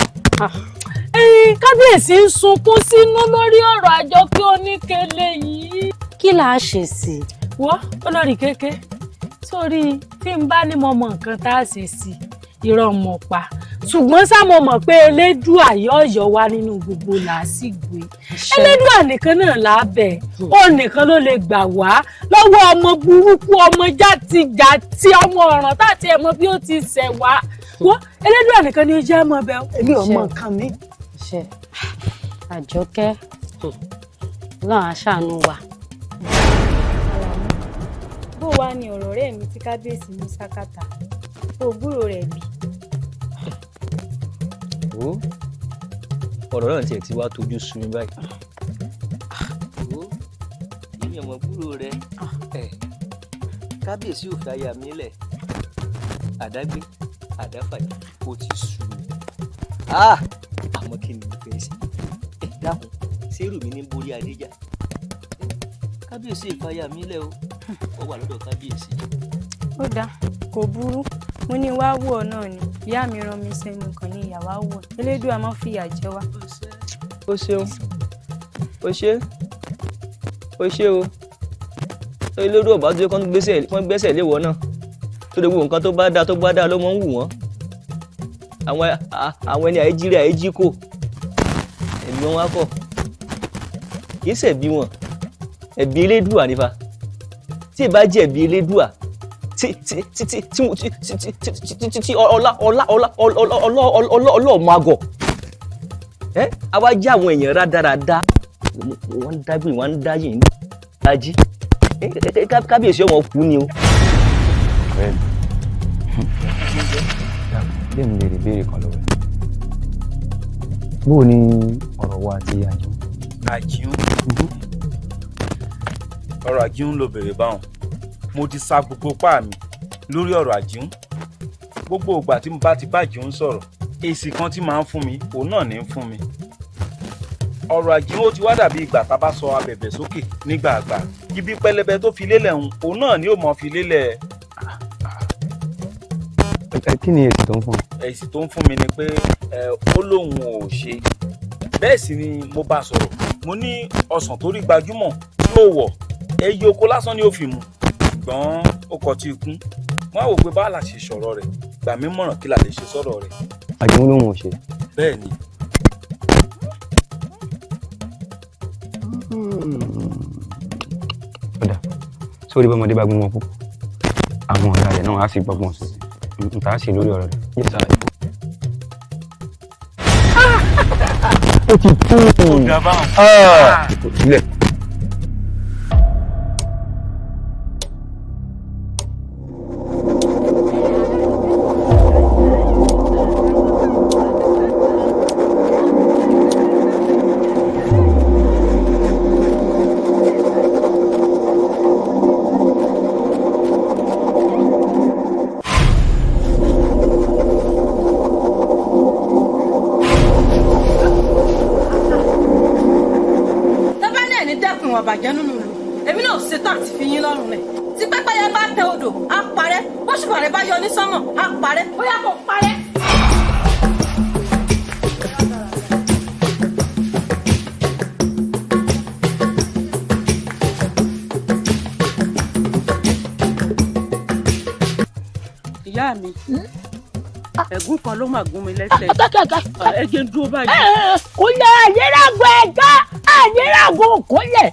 kábíyèsí ń sunkún sínú lórí ọ̀rọ̀ Àjọkẹ́ oníkẹlẹ yìí. kí là á ṣe sí i. wọ́n olórí kéké sórí tí n bá ní mo mọ nǹkan tá a ṣe sí irọ́ mọ̀ pa ṣùgbọ́n ṣá mo mọ̀ pé Elédùà yọ̀ọ̀yọ̀ wá nínú gbogbo làásìgbò Elédùà nìkan náà lábẹ́ ó nìkan ló lè gbà wá lọ́wọ́ ọmọ burúkú ọmọ játijàti ọmọ ọ̀ràn táti ẹ̀ mọ bí ó ti ṣẹ̀ wá wọ́n Elédùà nìkan ni ó jẹ́ mọ́ bẹ́ẹ̀ èmi ò mọ nǹkan mi. Àjọkẹ́ náà á ṣàánú wa. bó wá ní ọ̀rọ̀ rẹ̀ mi tí kábíyèsí mú sákàtà ògbúrò rẹ̀ bí. ọ̀rọ̀ náà tiẹ̀ ti wá tójú sú mi báyìí. èmi ọmọ gbúrò rẹ kábíyèsí ò fẹ́ aya mi lẹ̀ àdágbé àdáfàyè ó ti sú mi. àmọ́ kí ni mo fẹ́ ṣe dákun sẹ́rù mi ní borí adéjà kábíyèsí ìfàyà mi lẹ̀ o ó wà lọ́dọ̀ kábíyèsí. ó dáa kò burú mo ní wá wò ọ náà ni ìyá mi rán mi sẹ́nu kan ní ìyàwó wò Elédùà máa fìyà jẹ wá. o ṣeun o ṣe o Elédùà ọba tó yẹ kán gbẹ́sẹ̀ léwọ náà tó lè wo nǹkan tó bá dáa ló mọ̀ ń wù wọ́n àwọn ẹni àìjírí àìjíkò ẹ̀mí wọn wá kọ̀ kì í ṣẹ̀bi wọn ẹ̀bi Elédùà nífa tí ìbá jẹ́ ẹ̀bi Elédùà tí ọlọ́ọ̀mọ àgọ̀ àwa jẹ́ àwọn èèyàn rádaràda wọ́n ń dágbé wọ́n ń dáyé ní dájí kábíyèsí ọmọ kú ni o. bí mo lè rí béèrè kan lọ́wọ́ bó o ní ọ̀rọ̀ wa àti àjíún. ọ̀rọ̀ àjíhùn ló bèrè báwọn mo ti sa gbogbo pa mi lórí ọ̀rọ̀ àjíhùn gbogbo ìgbà tí mo bá ti bá àjíhùn sọ̀rọ̀ èsì kan tí máa ń fún mi òun náà ní ń fún mi ọ̀rọ̀ àjíhùn ó ti wá dàbí ìgbà tá a bá sọ abẹ̀bẹ̀ sókè nígbà àgbà ibi pẹlẹbẹ tó fi lélẹ̀ òun náà ni ó mọ̀ fi lélẹ̀. Kí ni èsì tó ń fún mi? Èsì tó ń fún mi ni pé ó lóun ò ṣe bẹ́ẹ̀ sì ni mo bá sọ̀rọ̀ mo ní ọsàn tó rí gbajúmọ̀ yóò wọ̀ ẹyí oko lásán ni ó fi mu ṣùgbọ́n ó kọ tí ikún wọn á wò pé báà la ṣe sọ̀rọ̀ rẹ̀ gbà mí mọ̀ràn kí la lè ṣe sọ̀rọ̀ rẹ̀. Àjíhùn lòun ò ṣe. bẹ́ẹ̀ ni. Ọ̀dà sórí bọ́mọdé bá gún wọn púpọ̀ àwọn ọ̀rẹ́ rẹ̀ náà á sì gbọ́gbọ́n sí nǹkan á sì lórí ọ̀rọ̀ rẹ̀ yé sàlàyé. Ó ti kú. Ó ga báwọn. Kò sílẹ̀. bàjẹ́ nínú ìlú èmi náà ṣetán àti fi yín lọ́rùn rẹ̀ tí pẹ́pẹ́yẹ bá tẹ odò á parẹ́ bóṣùbà rẹ̀ bá yọ ní sánmọ̀ á parẹ́ bóyá kò parẹ́. ìyá mi ẹ̀gún kan ló máa gún mi lẹ́sẹ̀. ẹ jẹ́ ń dúró báyìí. kúnlẹ̀ àdínàgò ẹ̀ka àdínàgò kúnlẹ̀.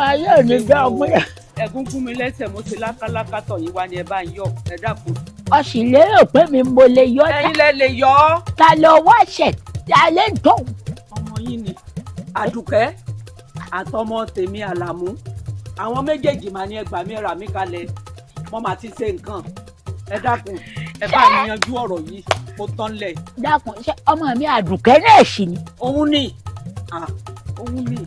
ayé ò ní dá ọgbọ́n yẹn. ẹ̀gún gún mi lẹ́sẹ̀ mo ti lákáláká tọ̀ yín wá ní ẹ bá ń yọ ẹ dákun. o sì lérò pé mi mo lè yọ ọ́. ẹ̀yin lẹ lè yọ ọ́. ta ló wá ṣẹ̀ ta lè tó. ọmọ yín ni àdùkẹ́ àtọmọ tèmi àlàmú àwọn méjèèjì máa ní ẹgbàá mi rà mí kalẹ̀ mo máa ti ṣe nǹkan ẹ dákun ẹ bá mi yanjú ọ̀rọ̀ yìí kó tán lẹ̀. dákun ṣé ọmọ mi àdùkẹ́ náà sì ni. òun ni òun ni.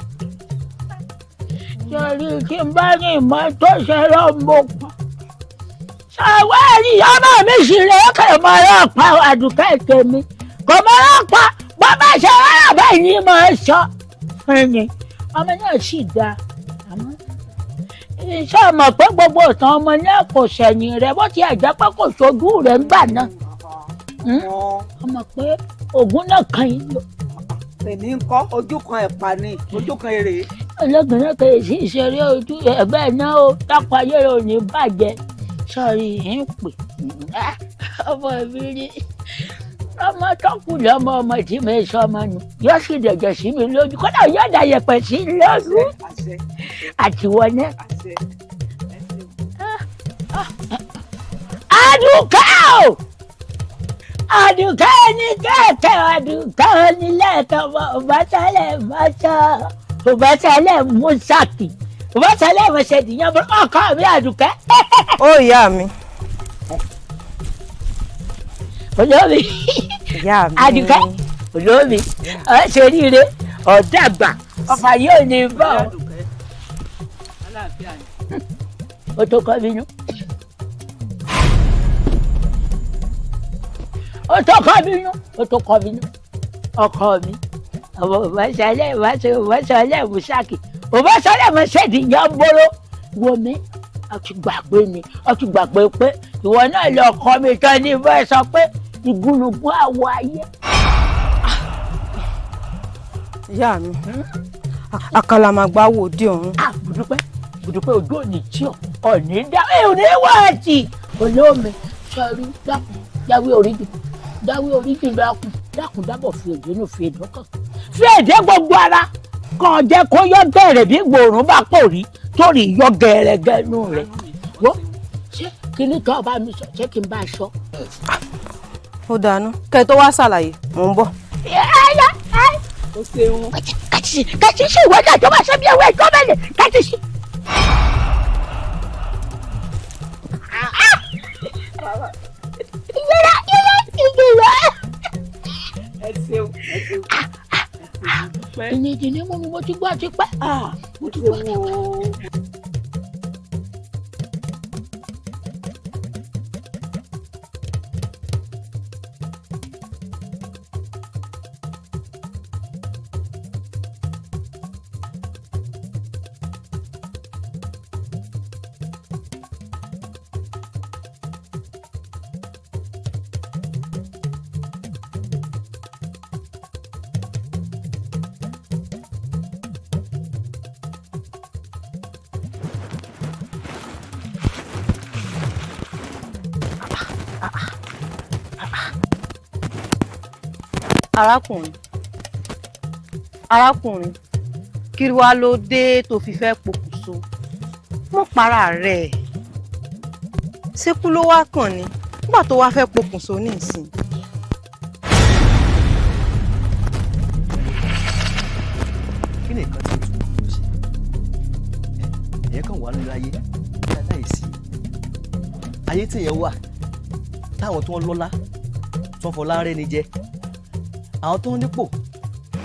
sọ̀rí tí n bá ní ìmọ̀ tó ṣe lọ́mọ pa. ṣàwárí ọmọ mi sì rè é kẹ́ mọ́ ọlọ́pàá àdùkẹ́ tèmi kò mọ́ ọlọ́pàá bó bá ṣe wáyà báyìí ni mo sọ. ọmọ náà sì dáa àmọ́ iṣẹ́ mọ̀ pé gbogbo ìtàn ọmọ náà kò sẹ̀yìn rẹ̀ bó ti ẹ̀jẹ̀ pé kò ṣojú rẹ̀ ńgbà náà. ọmọ pé ògùn náà kan yín lọ. èmi ń kọ́ ojú kan ẹ̀pà ni ojú kan èrè. ọlọ́gbìn náà kò sí ìṣeré ojú ẹ̀bẹ̀ náà ó dápọ̀ ayé rẹ̀ ò ní bàjẹ́ sọ̀rí ń pè ọmọ mi rí ọmọ tọkùnrin ọmọ tí mi sọ ọmọ nù yóò sì dẹ̀jẹ̀ sí mi lójú kódà yóò dà yẹpẹ̀ sí lójú àtiwọ́ náà. Àdùkẹ́ o Àdùkẹ́ ní kẹ̀kẹ́ Àdùkẹ́ ní lẹ́ẹ̀kan ọ̀bátálẹ̀ ọ̀bátálẹ̀ mùsàkì ọ̀bátálẹ̀ mọ̀ṣẹ̀dìyàn bọ̀ ọkọ mi Àdùkẹ́. ó ìyá mi. olómi Àdùkẹ́ olómi ọ̀ṣẹ̀ríire ọ̀dàgbà ọ̀fà yóò ní bọ̀ o tó kọ́ mi nú. o tó kọ́ mi nú o tó kọ́ mi nú ọkọ mi ọmọ òbáṣọlẹ̀ mùsàkì òbáṣọlẹ̀ mùsàkìyàn bóró wo mi a ti gbàgbé ni a ti gbàgbé pé ìwọ náà lọ kọ́ mi tán ní bá sọ pé ìgúnnugún àwọ̀ ayé. ìyá mi àkàlàmàgbà wò dé ọ̀run. Gbùdúpẹ́ ojú òní tí ọ̀ní dá òní wáàtì olómi sọrí dákun jáwé oríjì dákun dábọ̀ fi èdè nù fi èdè ọkàn fi èdè gbogbo ara kàn jẹ́ kó yọ gẹ̀rẹ̀ bí gbòòrùn bá pò rí torí yọ gẹ̀rẹ̀gẹ̀ nù rẹ̀ wọ́n ṣé kí ni tó bá mi sọ ṣé kí n bá a sọ. ó dáná kẹ́ ẹ tó wá ṣàlàyé mò ń bọ̀. ó ṣeun. kàtí sí ìwé náà tó bá ṣe bí ewé tó bẹ̀rẹ̀ kàtí sí. ìgbéra. ẹ ṣeun. ìyẹn ìdí ni mo ti gbọ́ ti pẹ́. mo ti wo. arákùnrin kí wàá ló dé tó fi fẹ́ pokùnso mọ́ para rẹ̀ ṣékú ló wá kàn ní nígbà tó wá fẹ́ pokùnso ní ìsìn. kí ni nǹkan tí o tún kò ṣe ẹ̀yẹ kan wà lórí ayé láìsí ayé tí èèyàn wà táwọn tó ń lọ́lá tó ń fọlá rẹ́ ni jẹ àwọn tó ń nípò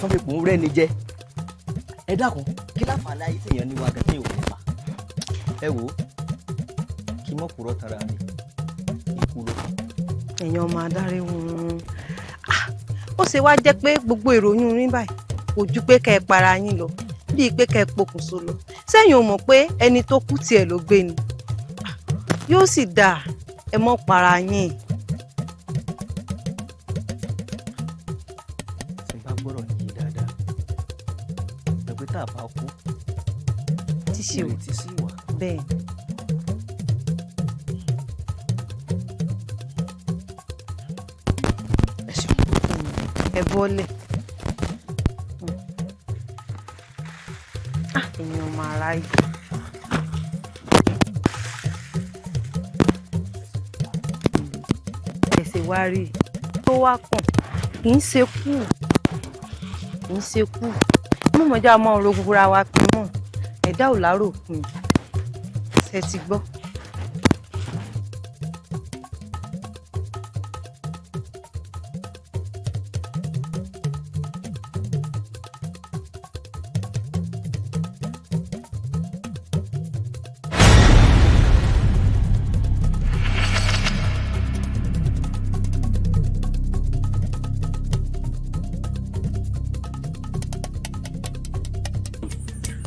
tó ń fipò ń rẹ́ ni jẹ ẹ dákun kí láǹfààní ayé tí èèyàn ní wá gan tí èèyàn ò ní pa ẹ wò ó kí mọ́ kúrọ́ tara mi ikú ló. èèyàn máa dárí wọn ó ṣe wá jẹ́ pé gbogbo ìròyìn orin báyìí kò ju pé kẹ́ ẹ para yín lọ bíi pé kẹ́ ẹ pokùnso lọ sẹ́yìn ò mọ̀ pé ẹni tó kú tiẹ̀ ló gbé ni yóò sì dáa ẹ mọ́ para yín. tí n bá gbọ́dọ̀ yí dáadáa ẹgbẹ́ tá a bá kú ìrètí sí wà. bẹ́ẹ̀. ẹ bọ́lẹ̀ èèyàn máa ráyè. ẹ̀sẹ̀ wá rí i tó wá kàn kì í ṣe kú mọ̀mọ́jà mọ́ ọ̀rọ̀ gbogbo ra wa pin mọ́ ẹ̀dá ò lárò pin ṣe ti gbọ́.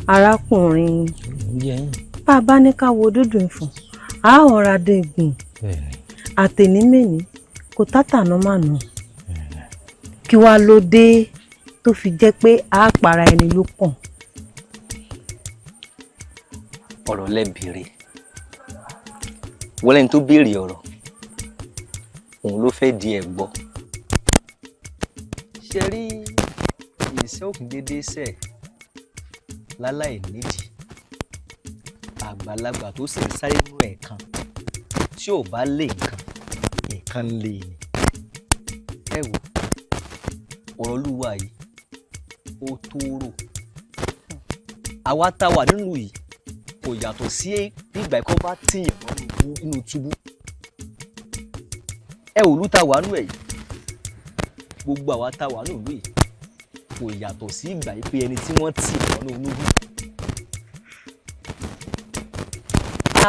arákùnrin bá a bá ní ká wo dúdú ìfọ̀n a ọ̀rá dé ìgbìn àtẹ̀nímẹ̀ní kò tátànà mànà kí wàá ló dé tó fi jẹ́ pé a para ẹni ló kàn. ọ̀rọ̀ lẹ́bìrì wọ́n lẹ́ni tó béèrè ọ̀rọ̀ òun ló fẹ́ di ẹ̀ gbọ́ ṣe rí ìṣẹ́ òkun déédéé sẹ́ẹ̀ láláì nídìí àgbàlagbà tó sì ń sáré nínú ẹ̀ẹ̀kan tí ò bá lè nǹkan ẹ̀ẹ̀kan lè ní. ẹ wò ọ̀rọ̀ olúwa yìí ó tóóró àwa tá a wà nínú yìí kò yàtọ̀ sí ìgbà ẹ̀kọ́ bá tìyàn mọ́ inú túbú. ẹ wò lú tá a wà nínú ẹ̀ yìí gbogbo àwa tá a wà nínú yìí kò yàtọ̀ sí ìgbà yìí pé ẹni tí wọ́n tì wọ́n ní onúbù.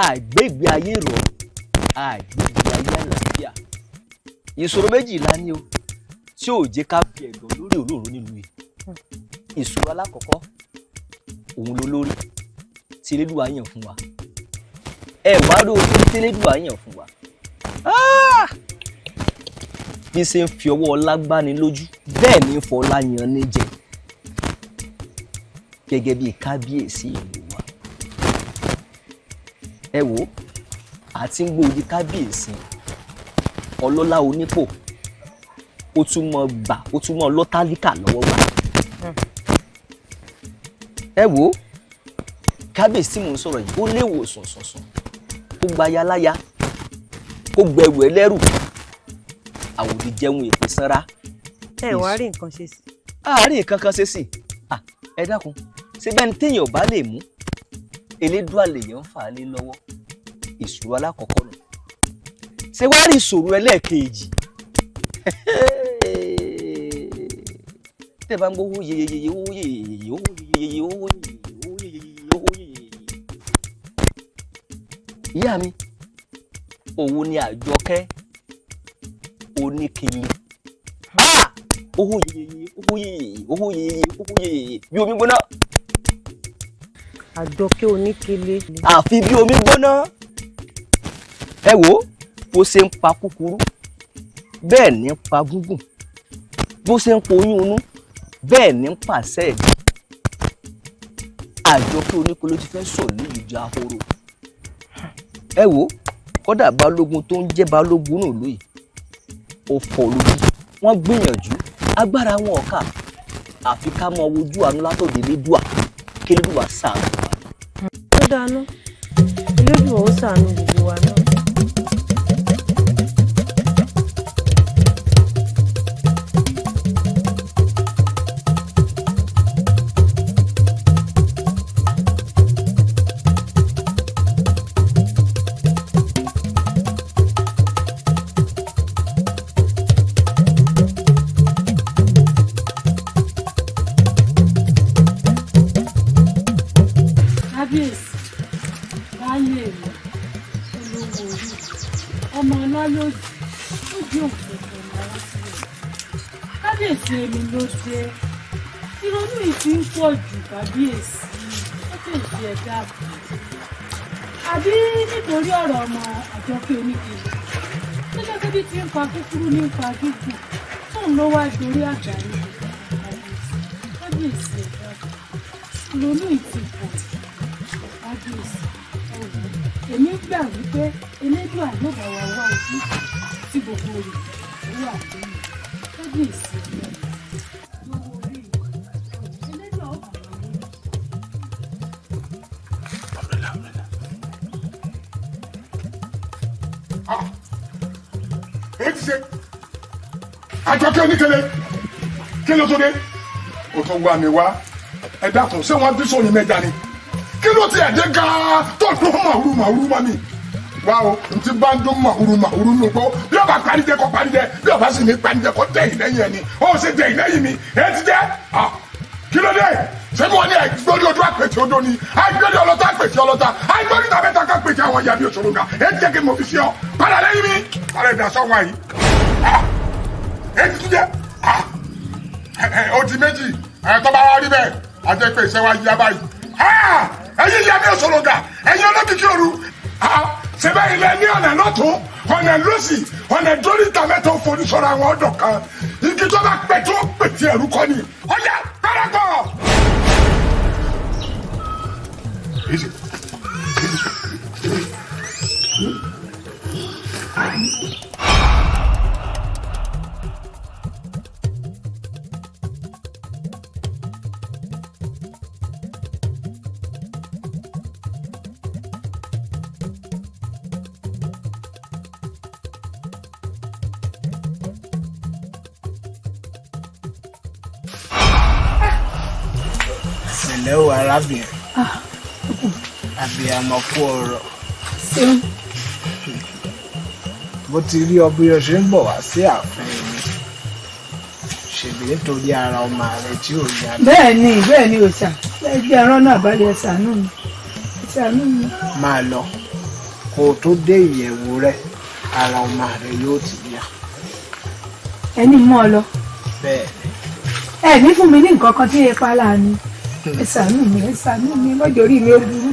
àgbègbè ayé rọ̀ àgbègbè ayé àlàáfíà ìṣòro méjìlá ni o tí ò jẹ́ ká fi ẹ̀dọ̀ lórí olóòrò nílùú yìí. ìṣòro alákọ̀ọ́kọ́ òun ló lórí tí Elédùà yàn fún wa ẹ wá rí ojú tí Elédùà yàn fún wa bí ṣe ń fi ọwọ́ ọlá gbani lójú bẹ́ẹ̀ ni ń fọ ọlá yan ní jẹ gẹ́gẹ́ bí kábíyèsí ìlú wa. ẹ wò ó àti ń gbòòdì kábíyèsí ọlọ́lá onípò ó tún mọ gbà ó tún mọ lọ́tálíkà lọ́wọ́ gbà. ẹ wò ó kábíyèsí mò ń sọ̀rọ̀ yìí ó léwò sọ̀sọ̀sọ̀ ó gba yaláya ó gbẹrù ẹlẹ́rù àwòdì jẹun èpè sanra. ẹ wá rí nǹkan ṣe sí. àárín nǹkan kan ṣe sí ẹ dákun ṣé bẹ́ẹ̀ ni téèyàn bá lè mú Elédùà lèèyàn ń fà á lé lọ́wọ́ ìṣòro alákọ̀ọ́kọ́ nù ṣé wàá rí ìṣòro ẹlẹ́ẹ̀kejì tẹ́ bá ń gbọ́ owó yeyeye owó yeyeye owó yeyeye owó yeyeye owó yeyeye ìyá mi òun ni Àjọkẹ́ Oníkìlì. Owó yeye bí omi gbóná. Àjọkẹ́ Oníkìlì. Àfi bí omi gbóná. Ẹ wò bó ṣe ń pa kúkúrú bẹ́ẹ̀ ní ń pa gúngùn, bó ṣe ń pa oyún inú bẹ́ẹ̀ ní ń pàṣẹ ẹ̀dá. Àjọkẹ́ Oníkìlì ti fẹ́ sọ̀ ní ìjà ahoro. Ẹ wò kódà balógun tó ń jẹ́ balógun náà lóyè ó fọ́ lójú. Wọ́n gbìyànjú agbára wọn ọ̀ka àfi ká mọ ojú àánú látòdì lédùà kí lédùà ṣàánú. Ó dáná elédùà ó ṣàánú gbogbo wa náà. Kábíyèsí baálé mi olówó orí ọmọ ọlọ́lọ́dì ó di òkùnkùn náà sílẹ̀. Kábíyèsí èmi ló dé ìrònú yìí ti ń pọ̀ jù. Kábíyèsí kábíyèsí ẹ̀dá àbò àbí nítorí ọ̀rọ̀ ọmọ Àjọkẹ́ Oníkìlì nígbà tó bí ti ń pa kúkúrú ní pa gígùn tóun ló wá dorí àgbà ní kábíyèsí ẹ̀dá àbò ìrònú yìí ti pọ̀ jù. Kábíyèsí èmi gbà wípé Elédùà yóò bá wa wá ojú tí gbogbo rẹ̀ wà lóyún. Kábíyèsí lọ́wọ́ orí Elédùà ó bá wa lóyún. Èyí ti ṣe Àjọkẹ́ Oníkìlì kí ló tó dé? O tún wá mi wá ẹ dákun ṣé wọn bí sóyún mẹ́ta ni kí ló ti ẹ̀dẹ́ gan-an tó dún màwúrú mọ́ mi wá o n ti bá ń dún màwúrú nù gbó bí ọba parijẹ kọ parijẹ bí ọba sì ní parijẹ kọ dẹ̀yìn lẹ́yìn ẹni ó ṣe dẹ̀yìn lẹ́yìn mi ẹ ti jẹ́ kí ló dé ṣé mo ní àgbórí ojú àpètì odò ni àgbórí ọlọ́tà àpètì ọlọ́tà àgbórí tàbẹ́tà ká pètì àwọn ìyá mi òṣòro ga ẹ ti jẹ́ kí mo fi ṣe ọ padà lẹ́yìn mi padà ìdásọ́ wa yìí ẹ ti jẹ́ ó di méjì tó bá wá rí bẹ́ẹ̀ àti pé ìṣe wa yí abáyé ẹ̀yin ìyá mi òṣòro ga ẹ̀yin olókìkí òru ṣe bẹ́ẹ̀ ilẹ̀ ní ọ̀nà lọ́tún ọ̀nà lọ́sì ọ̀nà dórí tàbẹ́tà òfòrí sọ̀rọ̀ àwọn ọ̀dọ̀ kan igi tó bá pẹ̀ tó pètì ẹ̀rú kọ́ ni ọ̀yà pẹ́rẹ́gbọ̀. Ẹ̀lẹ́ o arábìnrin àbíyamọ kú ọ̀rọ̀ bó ti rí ọ bí o ṣe ń bọ̀ wá sí ààfin mi ṣèbí nítorí ara ọmọ rẹ tí ò yá. bẹ́ẹ̀ ni òòṣà ẹ jẹ́ ẹran náà balẹ̀ ẹ ṣàánú mi. máa lọ kó o tó dé ìyẹ̀wò rẹ ara ọmọ rẹ yóò ti yá. ẹni mọ́ ọ lọ. bẹ́ẹ̀ ẹ ní fún mi ní nǹkan kan tí ẹ pa láàánú ẹ ṣàánú mi lọ́jọ́ orí mi ó burú.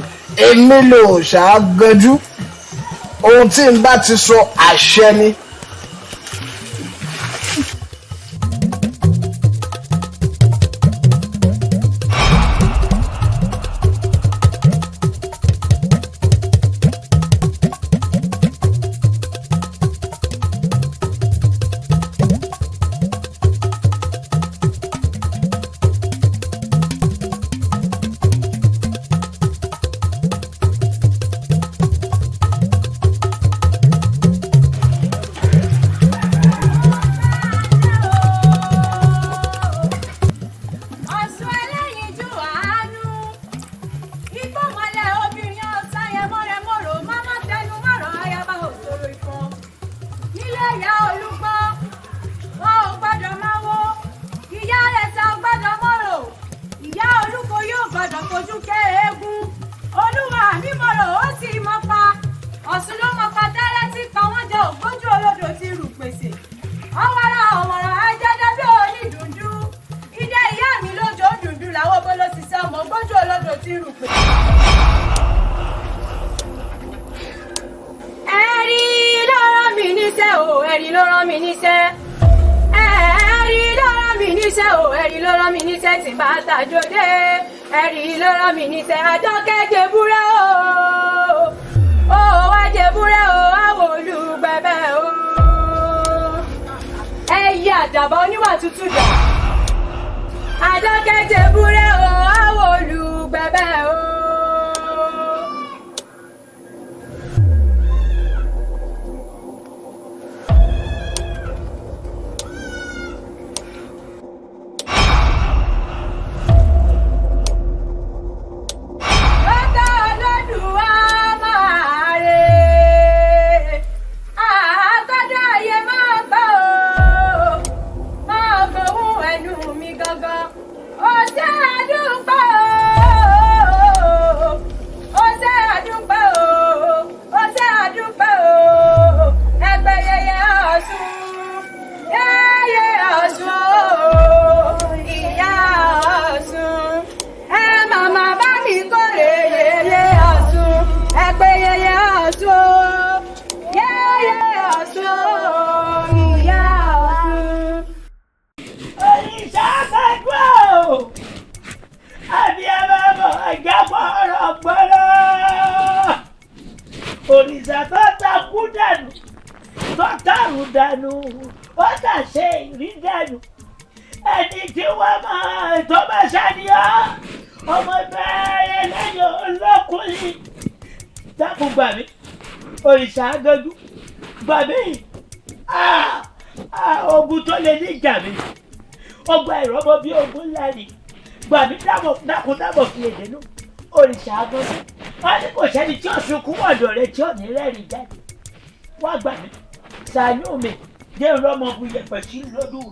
èmi lò ṣàgànjú ohun tí n bá ti sọ àṣẹ ni. ẹ̀rí ló rán mi níṣẹ́ ẹ̀rí ló rán mi níṣẹ́ o ẹ̀rí ló rán mi níṣẹ́ tí bá tàjọdé ẹ̀rí ló rán mi níṣẹ́ Àjọkẹ́ jèbúrẹ́ o wá jèbúrẹ́ o àwọn olùgbẹ̀bẹ̀ o ẹyẹ àdàbà oníwà tútù dà Àjọkẹ́ jèbúrẹ́ o àwọn olùgbẹ̀bẹ̀ o. Òrìṣà tó takú dànù tó tàrù dànù ó tàṣe ìrí dànù ẹni tí wọ́n máa tó bá ṣàníyàn ọmọ bẹ́ẹ̀ lẹ́yìn olókùnrin dákun gbà mí òrìṣà aganjú gbà mí ogun tó lè ní ìjà mi ọgbà ìrọ́bọ bí ogun ńlá ni gbà mí dákun dábọ̀ fi èdè nù òrìṣà aganjú wọ́n ní kò sẹ́ni tí ó sunkún ọ̀dọ̀ rẹ tí ò ní rẹ́rìn jáde wá gbà mí ṣàánú mi dé rọ́mọ bu yẹ̀pẹ̀ sí lọ́dún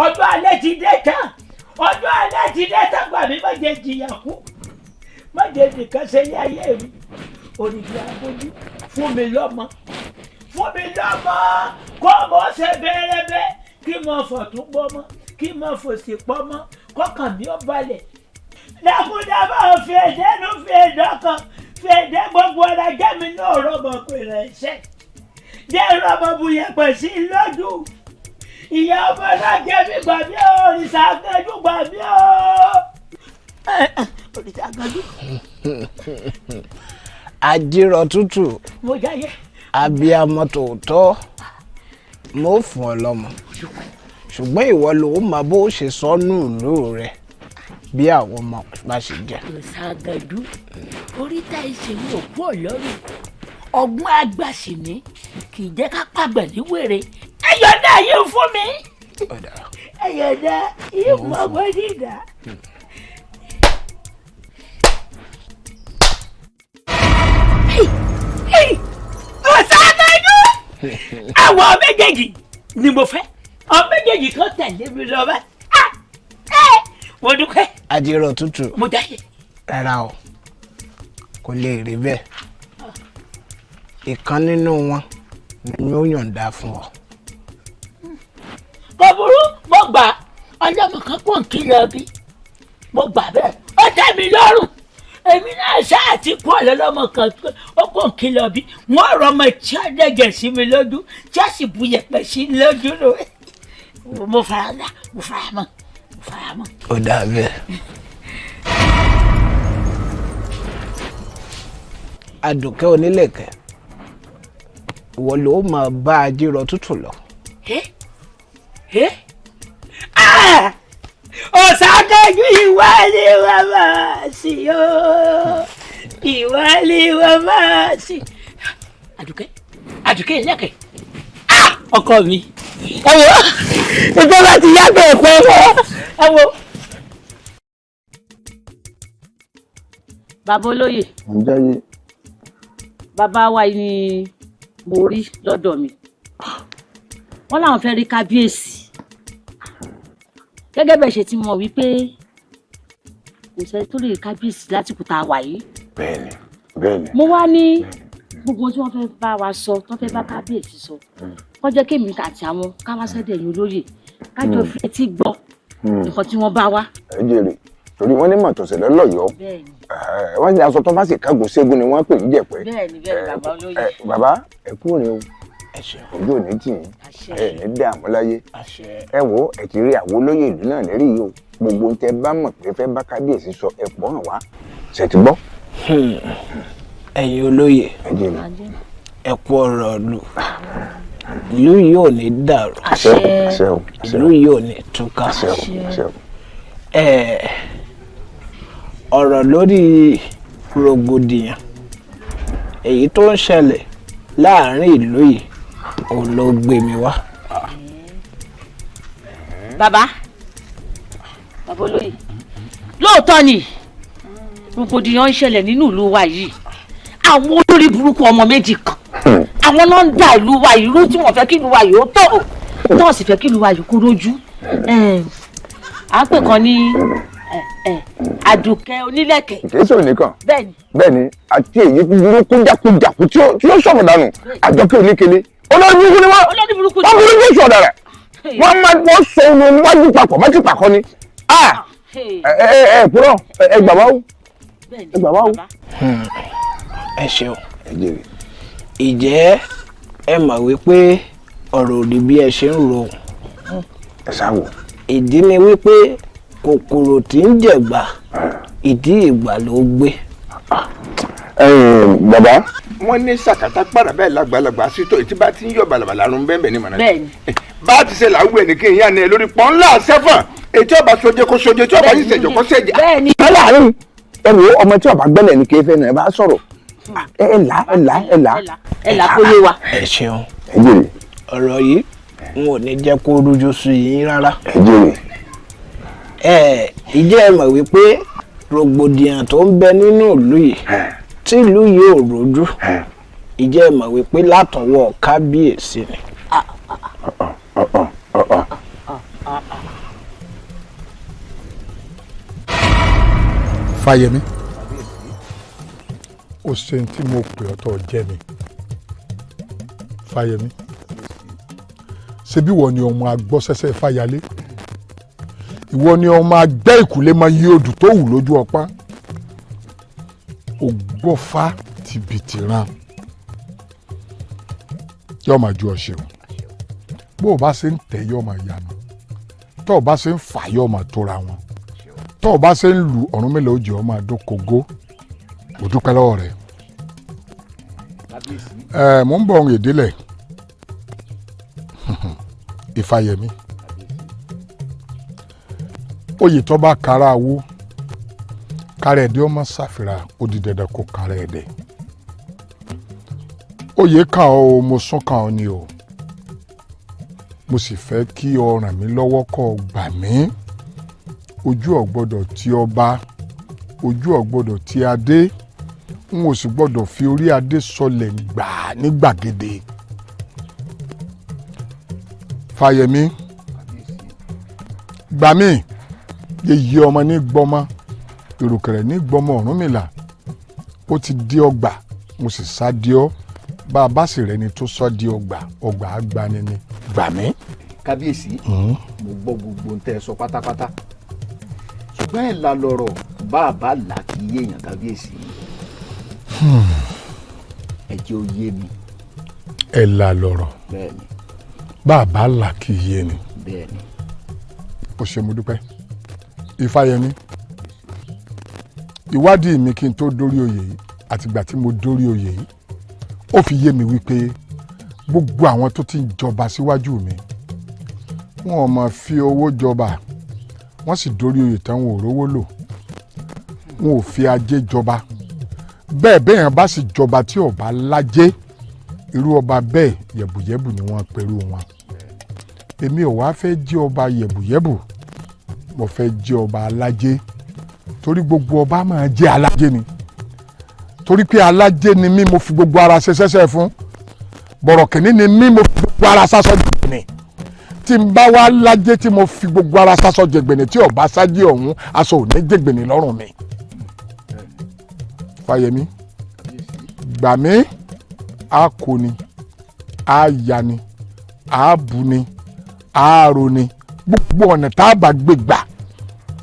ọjọ́ alẹ́ ti dé tán ọjọ́ alẹ́ ti dé tán gbà mí má jẹ́ jìyà kú má jẹ́ nìkan ṣe ní ayé mi òrìṣà aganjú fún mi lọ́mọ kó mọ̀ ṣe bẹ́ẹ̀rẹ́bẹ́ kí mo fọ̀tún pọ́ mọ́ kí mo fòsì pọ́ mọ́ kọ́kàn mi ó balẹ̀ dákúndábà fi èdè fi èdè kan fi èdè gbogbo ọ̀la jẹ́mi náà rọ́bọ pé rẹ̀ ṣe jẹ́ rọ́bọ buyẹ̀pẹ̀ sí lọ́dún ìyá ọmọ náà jẹ́mi gbà mí o òrìṣà aganjú gbà mí o òrìṣà aganjú. Àjírọ̀ tútù mo jáyé abiyamọ tòótọ́ mo fún ọ lọ́mọ ṣùgbọ́n ìwọ ló mọ bó ṣe sọnù ìlú rẹ bí àwọn ọmọ bá ṣe jẹ. Ṣàgàdú oríta ìṣèlú òpó ọlọ́run ọgbọ́n àgbà sì ní kì í jẹ́ ká pàgbẹ́ ní wèrè ẹ̀yọ̀dá yìí fún mi ẹ̀yọ̀dá yìí mọ̀ ọgbọ́n dídá. Ṣàgàdú àwọn méjèèjì ni mo fẹ́ àwọn méjèèjì kan tẹ̀lé mi lọ bá mo dúpẹ́. Àjírọ̀ tútù mo dáyé. rárá o kò lè rí bẹ́ẹ̀ ìkan nínú wọn ni ó yọ̀ǹda fún ọ. kò burú mo gbà ọlọ́mọ kan pọ̀ ń kìlọ̀ bí mo gbà bẹ́ẹ̀ ó tẹ́ mi lọ́rùn èmi náà ṣáà ti kú ọ̀lọ́lọ́mọ kan ó pọ̀ ń kìlọ̀ bí wọ́n rọ ọmọ tí ó dẹ̀jẹ̀ sí mi lójú tí ó sì bu yẹ̀pẹ̀ sí lójú lò mo fara mọ́ mo fara mọ́. Ó dà bẹ́ẹ̀. Àdùkẹ́ onílẹ̀kẹ̀ ìwọ ló máa bá Àjírọ̀ tútù lọ. Ọ̀sàkẹ́jú ìwà ni wọ́n máa sí o ìwà ni wọ́n máa sí. Àdùkẹ́ ìlẹ̀kẹ̀ ọkọ mi ẹ wo ìjọba bá ti yá bẹ́ẹ̀ pẹ́ ẹ wo. Bàbá olóyè bàbá wa ni mo rí lọ́dọ̀ mi wọ́n láwọn fẹ́ rí kábíyèsí gẹ́gẹ́ bẹ́ẹ̀ ṣe ti mọ̀ wípé kò sẹ́ni tó lè rí kábíyèsí lásìkò tá a wà yìí. Bẹ́ẹ̀ni. Mo wá ní gbogbo tí wọ́n fẹ́ bá wa sọ tó fẹ́ bá kábíyèsí sọ wọ́n jẹ́ kémi àti àwọn káwáṣẹ́dẹ̀ yìí olóyè kájọ fi etí gbọ́ nǹkan tí wọ́n bá wá. Ẹ jèrè torí wọ́n ní mọ̀tọ̀sẹ̀ lọ́lọ́yọ̀ọ́ wọ́n ní aṣọ tó bá sì kágun ségun ni wọ́n pè ní jẹ̀pẹ́. Bẹ́ẹ̀ni bàbá olóyè. Bàbá ẹ kú òní o ojú ò ní tì yín ẹ ní dààmú láyé ẹ wo ẹ ti rí àwọn olóyè ìlú náà lẹ́rìí yìí o gbogbo ń tẹ bá mọ̀ pé fẹ́ bá kábíyèsí sọ ẹ pọ̀ hàn wá ṣe ti gbọ́. ẹ̀yin olóyè ẹ kú ọ̀rọ̀ lù ìlú yìí ò ní dàrú ìlú yìí ò ní túká ọ̀rọ̀ lórí rògbòdìyàn èyí tó ń ṣẹlẹ̀ láàrin ìlú yìí òun ló gbé mi wá. bàbá olóyè lóòótọ́ ni rògbòdìyàn ń ṣẹlẹ̀ nínú ìlú wa yìí àwọn olórí burúkú ọmọ méjì kan àwọn náà ń da ìlú wa yìí rú tí wọ́n fẹ́ kí ìlú wa yìí ó tòrò tí wọ́n sì fẹ́ kí ìlú wa yìí kó rójú à ń pè kan ní àdùkẹ́ onílẹ̀kẹ̀. kìí nìkan bẹ́ẹ̀ni àti èyí burúkú jákujàku tí ó sọ̀rọ̀ dànù àjọkẹ́ oníkele olórí burúkú ni wọ́n burúkú sọ̀rọ̀ rẹ̀ wọ́n sọ ohun wájú papọ̀ mọ́tì pàkọ́ ni kúrọ̀ ẹ gbà wá o. ẹ ṣeun ìjẹ́ ẹ mọ̀ wípé ọ̀rọ̀ òdì bí ẹ ṣe ń ro ẹ sáwò ìdí ni wípé kòkòrò tí ń jẹ̀gbà ìdí ìgbà ló gbé. bàbá. wọ́n ní sàkátà pàrà bẹ́ẹ̀ lágbàlagbà sító ètí bá ti ń yọ bàlàbàlà rún bẹ́ẹ̀ ní mọ̀nà. bẹ́ẹ̀ni. bá a ti ṣe làwọ̀ ẹ̀ ní kí n yá ni ẹ lórí pọ́n ńlá sẹ́fọ̀n ètí ọba soje kó soje tí ọba yìí ṣèjọ kó ṣèjà. bẹ́ẹ̀ni. láàárín ẹ wo ọmọ tí ọba gbẹ́lẹ̀ ní kéfẹ́ náà ẹ bá sọ̀rọ̀ ẹ là kó yé wa. ẹ ṣeun ọ̀rọ̀ yìí n ò ní jẹ́ kó rújú sí yín rárá. ìjẹ́ ẹ mọ̀ wípé rògbòdìyàn tó ń bẹ nínú ìlú yìí tí ìlú yìí ò rójú ìjẹ́ ẹ mọ̀ wípé látọwọ́ kábíyèsí ni. Fáyẹmí ó ṣe tí mo pè ọ́ tó jẹ́ mi Fáyẹmí ṣebí wọ́n ni ọmọ agbọ́sẹ́sẹ́ fáyalé ìwọ ni ọmọ agbẹ́ ìkùlé máa yí odù tó wù lójú ọpá ògbọ́fà tìbìtì ran yóò máa ju ọṣẹ o bó o bá ṣe ń tẹ̀ yóò máa yànà tó o bá ṣe ń fà yóò máa tóra wọn tó o bá ṣe ń lu ọ̀run mélòó jẹ́ ọ máa dókògó ò dúpẹ́ lọ́wọ́ rẹ̀ mò ń bọ̀ ohun ìdílẹ̀ Ìfáyẹmí oyè tó bá kára awó kára ẹ̀dẹ́ ọmọ ṣàfihàn ó di dandan kó kára ẹ̀dẹ́ oyè kan o mo sún kan o ni o mo sì fẹ́ kí o ràn mí lọ́wọ́ kó o gbà mí ojú ò gbọ́dọ̀ tí ọba ojú ò gbọ́dọ̀ tí adé n ò sì gbọ́dọ̀ fi orí adé sọlẹ̀ gbà ní gbàgede. Fáyẹmí gbà mí yeye ọmọ ní gbọmọ ìrùkẹ̀rẹ̀ ní gbọmọ Ọ̀rúnmìlà ó ti di ọgbà mo sì sá di ọ bá a bá sì rẹni tó sọ di ọgbà agbani ni gbà mí. kábíyèsí mo gbọ́ gbogbo ń tẹ́ ẹ sọ pátápátá ṣùgbọ́n ẹ̀ la lọ́rọ̀ bá a bá là kí yéèyàn kábíyèsí ẹ jẹ́ ó yé mi. ẹ̀ la lọ́rọ̀ bẹ́ẹ̀ni bá a bá là kí yé ni. bẹ́ẹ̀ni. ó ṣe mo dúpẹ́ Ìfáyẹmí ìwádìí mi kí n tó dórí oyè yìí àtìgbà tí mo dórí oyè yìí ó fi yé mi wípé gbogbo àwọn tó ti ń jọba síwájú mi wọn ò máa fi owó jọba wọ́n sì dórí oyè táwọn ò rówó lò wọn ò fi ajé jọba bẹ́ẹ̀ bẹ́ẹ̀ bá sì jọba tí ò bá lájé irú ọba bẹ́ẹ̀ yẹ̀bùyẹ̀bù ni wọ́n pẹ̀lú wọn èmi ò wá fẹ́ jẹ́ ọba yẹ̀bùyẹ̀bù mo fẹ́ jẹ́ ọba alájé torí gbogbo ọba máa jẹ́ alájé ni torí pé alájé ni mí mo fi gbogbo ara ṣe ṣẹ́ṣẹ́ fún bọ̀rọ̀kìnní ni mí mo fi gbogbo ara sásọ jẹ̀gbẹ̀nì tí n bá wá lájé tí mo fi gbogbo ara sásọ jẹ̀gbẹ̀nì tí ọba sájé ọ̀hún aṣọ ò ní jẹ̀gbẹ̀nì lọ́rùn mi. Fáyẹmí gbà mí a kò ní a yà ni a bù ni a rò ni gbogbo ọ̀nà tá a bá gbé gbà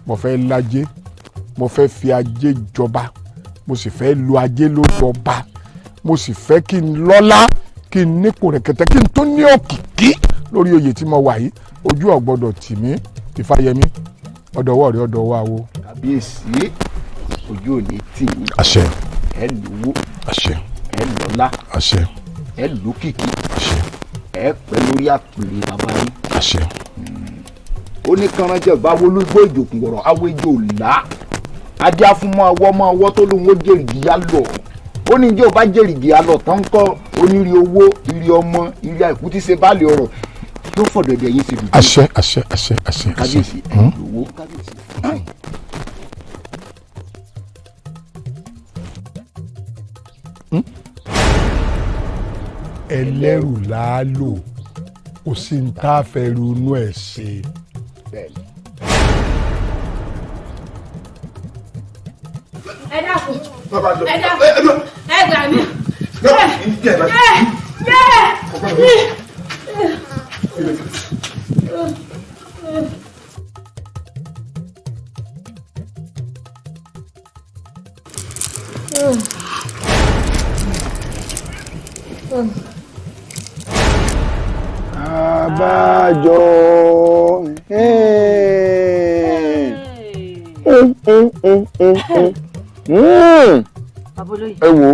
mo fẹ́ lájé mo fẹ́ fi ajé jọba mo sì fẹ́ lu ajé lórí ọba mo sì fẹ́ kí n lọ́lá kí n nípò rẹ̀kẹ̀tẹ̀ kí n tó ní òkìkí lórí oyè tí mo wà yìí ojú ò gbọ́dọ̀ tì mí Ifáyẹmí ọ̀dọ̀wọ́ rẹ̀ ọ̀dọ̀wọ́ awo. kábíyèsí ojú ò ní tì í. àṣẹ. ẹ lówó. àṣẹ. ẹ lọ́lá. àṣẹ. ẹ lókìkí. àṣẹ. ẹ pẹ́ lórí àpèrè bàbá yín. àṣẹ. ó ní kànáńjẹ bá wọlúgbó ìjòkùn wọ̀rọ̀ awéjò ńlá adé afúnmọ́ ọwọ́ tó lóun ó jèrìgì yá lọ ó ní jẹ́ ò bá jèrìgì yá lọ tán kọ́ onírí owó ìrì ọmọ ìrì àìkú tí ṣe báàlì ọ̀rọ̀ yóò fọ̀dọ̀dẹ̀ yín ṣe dùn. àṣẹ àṣẹ àṣẹ àṣẹ. kábíyèsí ẹ lówó kábíyèsí. ẹlẹ́rù láálò kò sí ní tá a fẹ́ ronú ẹ̀ ṣe. ẹ dákun ẹ dákun ẹ gbà mí. Abájọ ẹ wò.